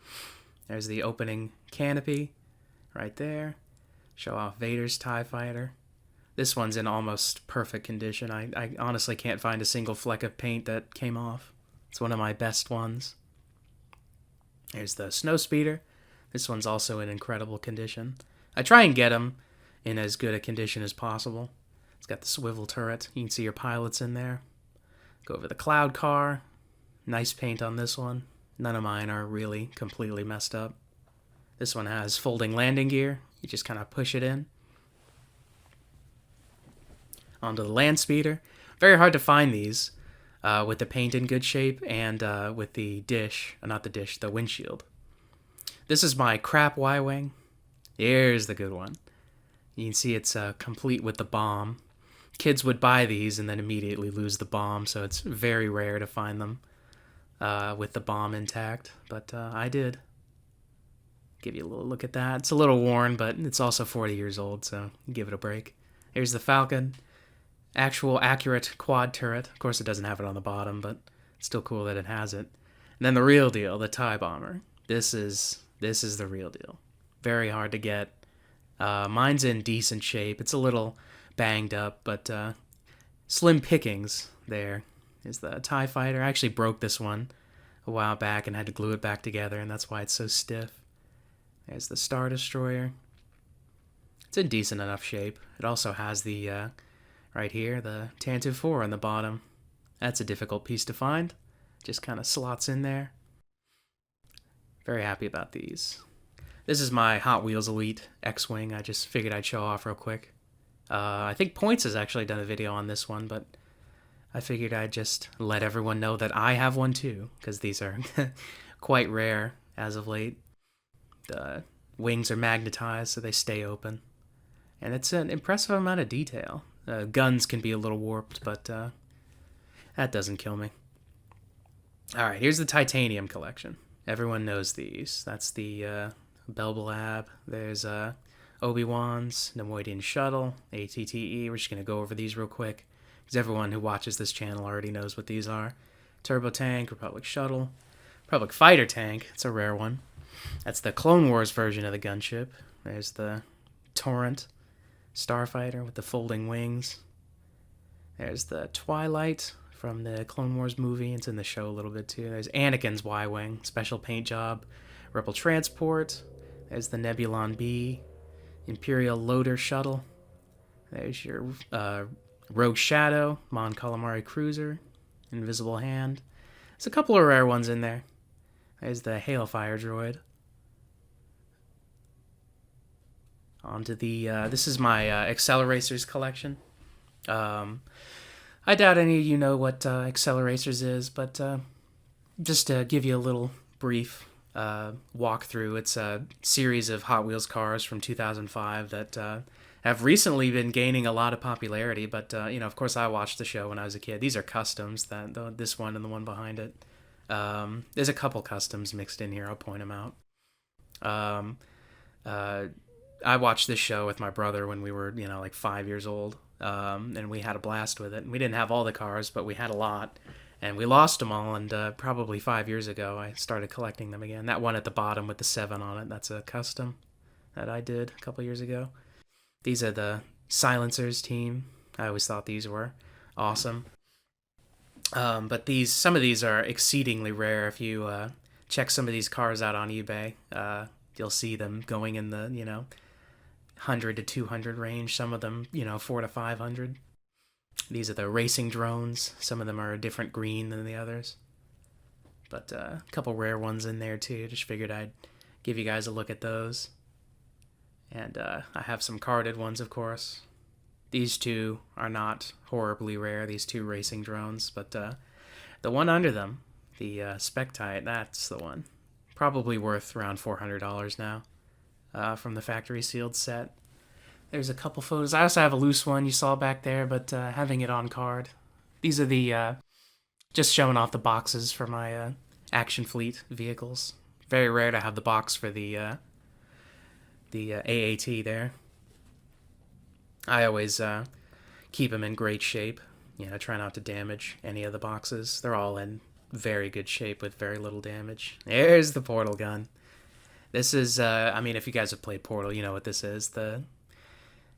There's the opening canopy right there. Show off Vader's TIE Fighter. This one's in almost perfect condition. I honestly can't find a single fleck of paint that came off. It's one of my best ones. There's the Snowspeeder. This one's also in incredible condition. I try and get them in as good a condition as possible. It's got the swivel turret. You can see your pilots in there. Go over the Cloud Car. Nice paint on this one. None of mine are really completely messed up. This one has folding landing gear. You just kind of push it in. Onto the land speeder. Very hard to find these with the paint in good shape and with the the windshield. This is my crap Y-Wing. Here's the good one. You can see it's complete with the bomb. Kids would buy these and then immediately lose the bomb, so it's very rare to find them with the bomb intact, but I did. Give you a little look at that. It's a little worn, but it's also 40 years old, so give it a break. Here's the Falcon. Actual accurate quad turret. Of course, it doesn't have it on the bottom, but it's still cool that it has it. And then the real deal, the TIE Bomber. This is the real deal. Very hard to get. Mine's in decent shape. It's a little banged up, but slim pickings there. Is the TIE Fighter. I actually broke this one a while back and had to glue it back together, and that's why it's so stiff. There's the Star Destroyer. It's in decent enough shape. It also has the, right here, the Tantive 4 on the bottom. That's a difficult piece to find. Just kind of slots in there. Very happy about these. This is my Hot Wheels Elite X-Wing. I just figured I'd show off real quick. I think Points has actually done a video on this one, but I figured I'd just let everyone know that I have one too, because these are quite rare as of late. The wings are magnetized, so they stay open. And it's an impressive amount of detail. Guns can be a little warped, but that doesn't kill me. Alright, here's the titanium collection. Everyone knows these. That's the Belbalab. There's Obi-Wan's, Nemoidian Shuttle, ATTE. We're just going to go over these real quick, because everyone who watches this channel already knows what these are. Turbo Tank, Republic Shuttle, Republic Fighter Tank. It's a rare one. That's the Clone Wars version of the gunship. There's the Torrent Starfighter with the folding wings. There's the Twilight from the Clone Wars movie. It's in the show a little bit too. There's Anakin's Y-Wing, special paint job. Rebel Transport. There's the Nebulon B. Imperial Loader Shuttle. There's your Rogue Shadow, Mon Calamari Cruiser, Invisible Hand. There's a couple of rare ones in there. There's the Hailfire Droid. Onto the, this is my Acceleracers collection. I doubt any of you know what Acceleracers is, but just to give you a little brief walkthrough, it's a series of Hot Wheels cars from 2005 that have recently been gaining a lot of popularity, but, you know, of course I watched the show when I was a kid. These are customs, this one and the one behind it. There's a couple customs mixed in here, I'll point them out. I watched this show with my brother when we were, you know, like 5 years old, and we had a blast with it. We didn't have all the cars, but we had a lot, and we lost them all, and probably 5 years ago I started collecting them again. That one at the bottom with the 7 on it, that's a custom that I did a couple years ago. These are the Silencers team. I always thought these were awesome. But some of these are exceedingly rare. If you check some of these cars out on eBay, you'll see them going in the, you know, 100 to 200 range. Some of them, you know, 400 to 500. These are the racing drones. Some of them are a different green than the others. But a couple rare ones in there too. Just figured I'd give you guys a look at those. And I have some carded ones, of course. These two are not horribly rare, these two racing drones, but the one under them, the Spectite, that's the one. Probably worth around $400 now from the factory sealed set. There's a couple photos. I also have a loose one you saw back there, but having it on card. These are the, just showing off the boxes for my Action Fleet vehicles. Very rare to have the box for the AAT there. I always keep them in great shape. You know, try not to damage any of the boxes. They're all in very good shape with very little damage. There's the portal gun. This is, I mean, if you guys have played Portal, you know what this is. The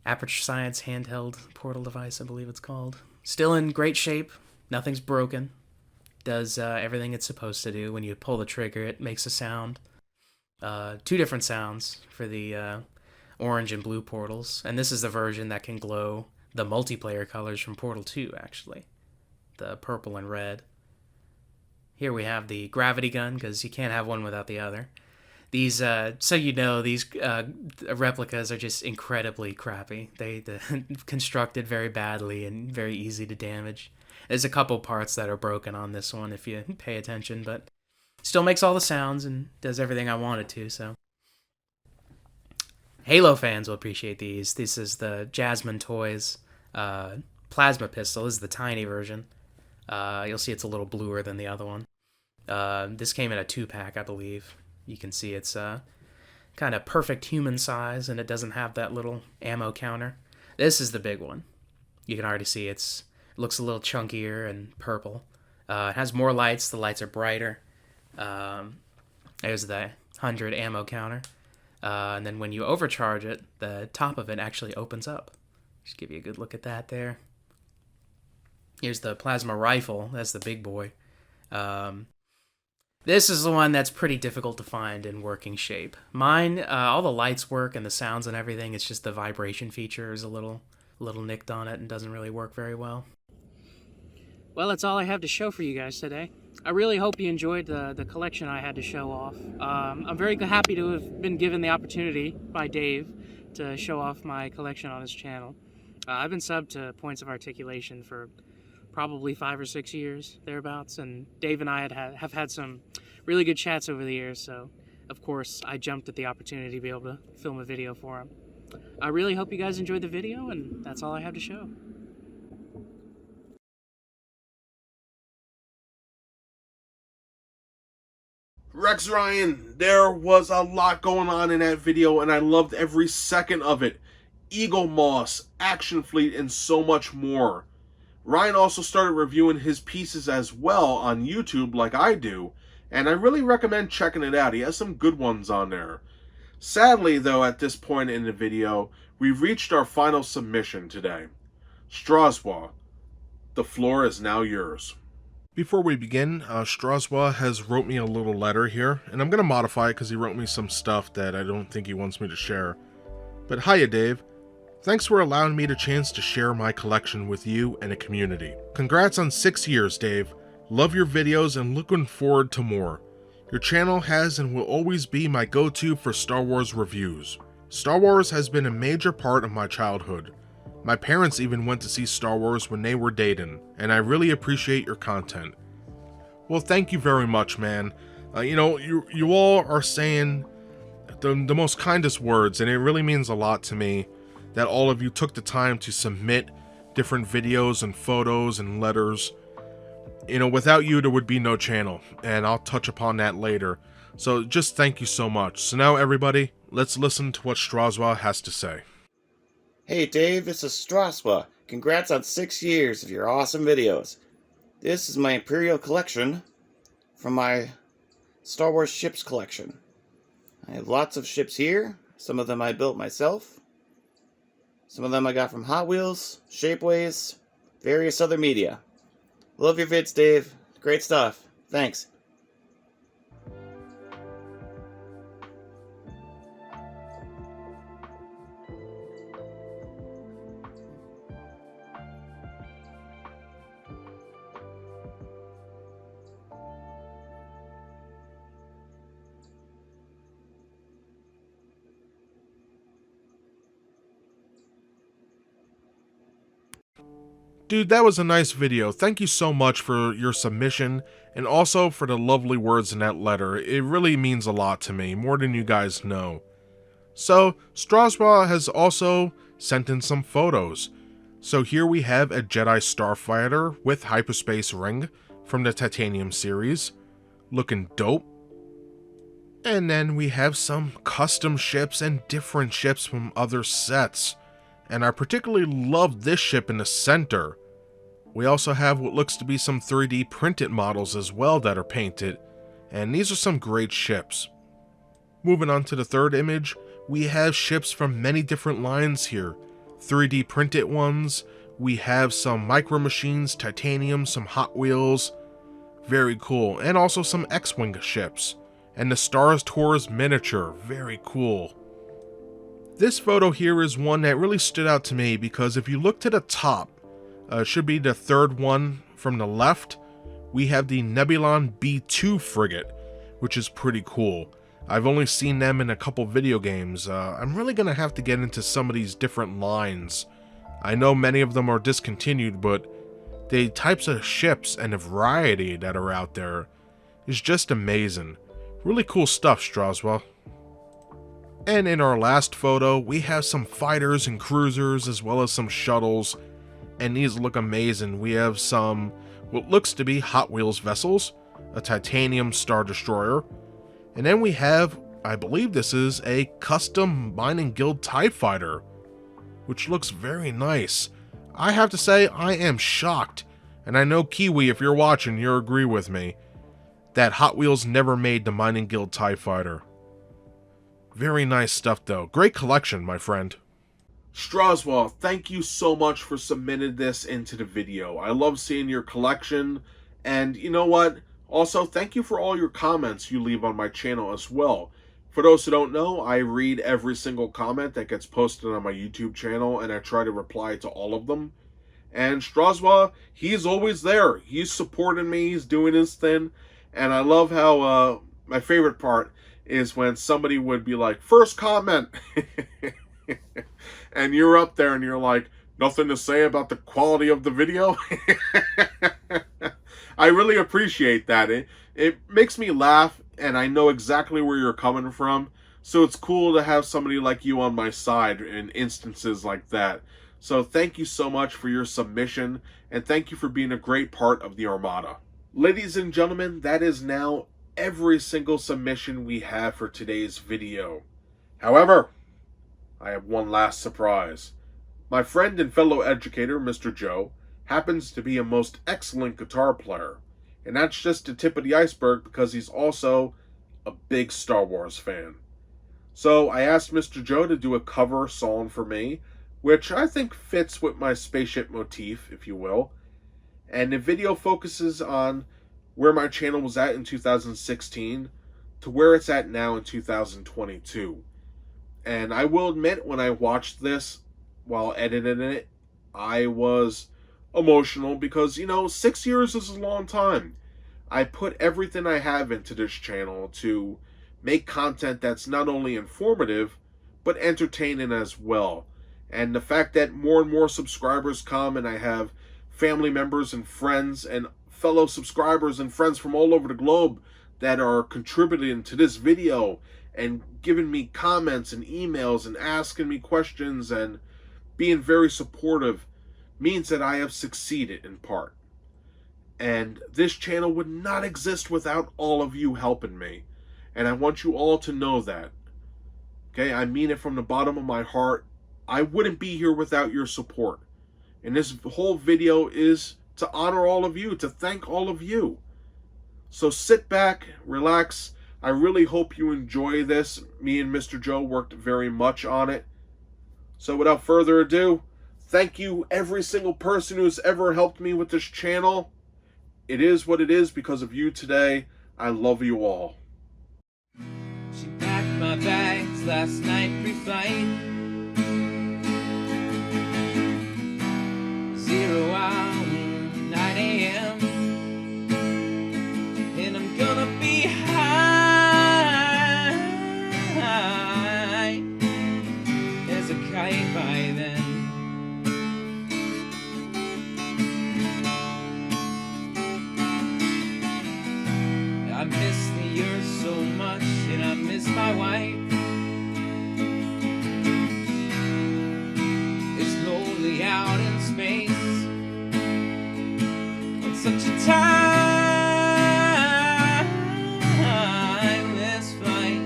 Aperture Science handheld portal device, I believe it's called. Still in great shape. Nothing's broken. Does everything it's supposed to do. When you pull the trigger, it makes a sound. Two different sounds for the orange and blue portals, and this is the version that can glow the multiplayer colors from Portal 2, actually. The purple and red. Here we have the gravity gun, because you can't have one without the other. These, so you know, these replicas are just incredibly crappy. They're constructed very badly and very easy to damage. There's a couple parts that are broken on this one if you pay attention, but still makes all the sounds and does everything I want it to, so. Halo fans will appreciate these. This is the Jasmine Toys plasma pistol. This is the tiny version. You'll see it's a little bluer than the other one. This came in a 2-pack, I believe. You can see it's kind of perfect human size, and it doesn't have that little ammo counter. This is the big one. You can already see it looks a little chunkier and purple. It has more lights. The lights are brighter. There's the 100 ammo counter. And then when you overcharge it, the top of it actually opens up. Just give you a good look at that there. Here's the plasma rifle. That's the big boy. This is the one that's pretty difficult to find in working shape. Mine, all the lights work and the sounds and everything. It's just the vibration feature is a little nicked on it and doesn't really work very well. Well, that's all I have to show for you guys today. I really hope you enjoyed the collection I had to show off. I'm very happy to have been given the opportunity by Dave to show off my collection on his channel. I've been subbed to Points of Articulation for probably 5 or 6 years, thereabouts, and Dave and I have had some really good chats over the years, so of course I jumped at the opportunity to be able to film a video for him. I really hope you guys enjoyed the video, and that's all I have to show. Rex Ryan, there was a lot going on in that video, and I loved every second of it. Eagle Moss, Action Fleet, and so much more. Ryan also started reviewing his pieces as well on YouTube like I do, and I really recommend checking it out. He has some good ones on there. Sadly, though, at this point in the video, we've reached our final submission today. Straswa, the floor is now yours. Before we begin, Straswa has wrote me a little letter here, and I'm going to modify it because he wrote me some stuff that I don't think he wants me to share. But hiya, Dave. Thanks for allowing me the chance to share my collection with you and the community. Congrats on 6 years, Dave. Love your videos and looking forward to more. Your channel has and will always be my go-to for Star Wars reviews. Star Wars has been a major part of my childhood. My parents even went to see Star Wars when they were dating, and I really appreciate your content. Well, thank you very much, man. You all are saying the most kindest words, and it really means a lot to me that all of you took the time to submit different videos and photos and letters. Without you, there would be no channel, and I'll touch upon that later. So just thank you so much. So now, everybody, let's listen to what Straswa has to say. Hey Dave, this is Straswa. Congrats on 6 years of your awesome videos. This is my Imperial collection from my Star Wars ships collection. I have lots of ships here. Some of them I built myself. Some of them I got from Hot Wheels, Shapeways, various other media. Love your vids, Dave. Great stuff. Thanks. Dude, that was a nice video. Thank you so much for your submission, and also for the lovely words in that letter. It really means a lot to me, more than you guys know. So, Strasbourg has also sent in some photos. So here we have a Jedi Starfighter with hyperspace ring from the Titanium series, looking dope. And then we have some custom ships and different ships from other sets. And I particularly love this ship in the center. We also have what looks to be some 3D printed models as well that are painted, and these are some great ships. Moving on to the third image, we have ships from many different lines here. 3D printed ones, we have some Micro Machines, Titanium, some Hot Wheels, very cool, and also some X-Wing ships. And the Stars Tours miniature, very cool. This photo here is one that really stood out to me because if you look to the top, it should be the third one from the left, we have the Nebulon B2 frigate, which is pretty cool. I've only seen them in a couple video games. I'm really gonna have to get into some of these different lines. I know many of them are discontinued, but the types of ships and the variety that are out there is just amazing. Really cool stuff, Straswa. And in our last photo, we have some fighters and cruisers as well as some shuttles, and these look amazing. We have some what looks to be Hot Wheels vessels, a titanium Star Destroyer, and then we have, I believe this is a custom Mining Guild TIE Fighter, which looks very nice. I have to say, I am shocked, and I know Kiwi, if you're watching, you'll agree with me, that Hot Wheels never made the Mining Guild TIE Fighter. Very nice stuff though. Great collection, my friend. Straswa, thank you so much for submitting this into the video. I love seeing your collection, and you know what? Also, thank you for all your comments you leave on my channel as well. For those who don't know, I read every single comment that gets posted on my YouTube channel, and I try to reply to all of them. And Straswa, he's always there. He's supporting me, he's doing his thing, and I love how, my favorite part is when somebody would be like, first comment, and you're up there and you're like, nothing to say about the quality of the video. I really appreciate that. It makes me laugh, and I know exactly where you're coming from, so it's cool to have somebody like you on my side in instances like that. So thank you so much for your submission, and thank you for being a great part of the Armada. Ladies and gentlemen, that is now every single submission we have for today's video. However, I have one last surprise. My friend and fellow educator, Mr. Joe, happens to be a most excellent guitar player, and that's just the tip of the iceberg because he's also a big Star Wars fan. So I asked Mr. Joe to do a cover song for me, which I think fits with my spaceship motif, if you will, and the video focuses on where my channel was at in 2016 to where it's at now in 2022. And I will admit, when I watched this while editing it, I was emotional because, 6 years is a long time. I put everything I have into this channel to make content that's not only informative, but entertaining as well. And the fact that more and more subscribers come, and I have family members and friends and fellow subscribers and friends from all over the globe that are contributing to this video and giving me comments and emails and asking me questions and being very supportive means that I have succeeded in part. And this channel would not exist without all of you helping me. And I want you all to know that. Okay, I mean it from the bottom of my heart. I wouldn't be here without your support. And this whole video is to honor all of you, to thank all of you. So sit back, relax. I really hope you enjoy this. Me and Mr. Joe worked very much on it. So without further ado, thank you every single person who's ever helped me with this channel. It is what it is because of you today. I love you all. She packed my bags last night pre-flight. 0 hour, 9 a.m. And I'm gonna be high as a kite by then. I miss the earth so much, and I miss my wife. It's lonely out in space on such a timeless flight.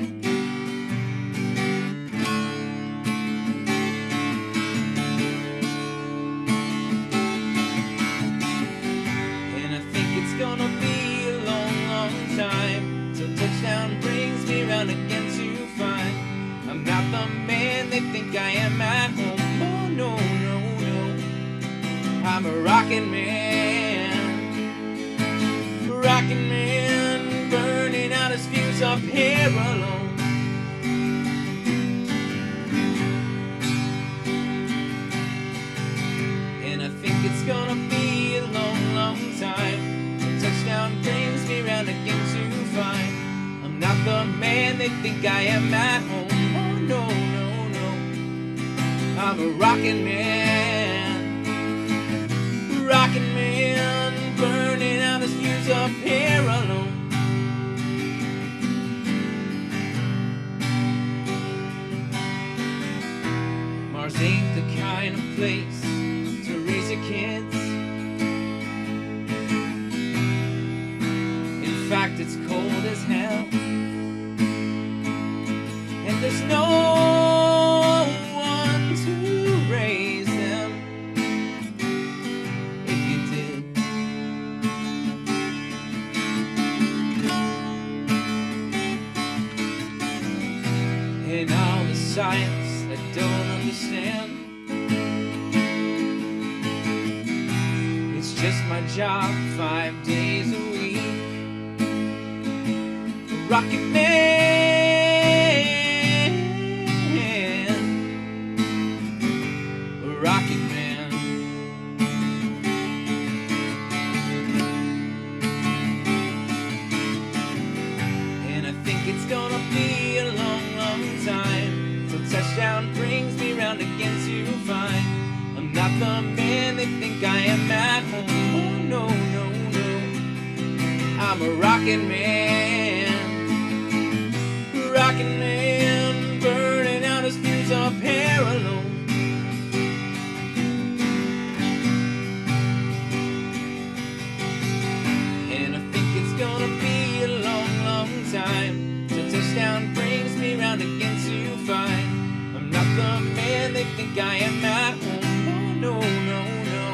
And I think it's gonna be a long, long time till touchdown brings me round again to find I'm not the man they think I am at home. Oh no, no, no, I'm a rockin' man, burning out his fuse up here alone. And I think it's gonna be a long, long time till touchdown the man they think I am at home. Oh no, no, no, I'm a rockin' man, burning out his fuse up here alone. Mars ain't the kind of place to raise your kids. In fact, it's cold as hell, and there's no one to raise them if you did. And all the science I don't understand, it's just my job 5 days a week. Rocket man, rocket man. And I think it's gonna be a long, long time till touchdown brings me round again to find I'm not the man they think I am at home. Oh no, no, no, I'm a rocket man, burning out his fuse up here alone. And I think it's gonna be a long, long time till touchdown brings me round again to find I'm not the man they think I am at home. Oh no, no, no,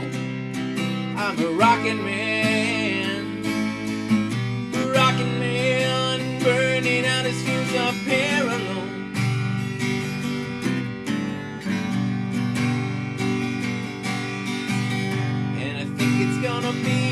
I'm a rocket man, burning out his fuse up here alone. And I think it's gonna be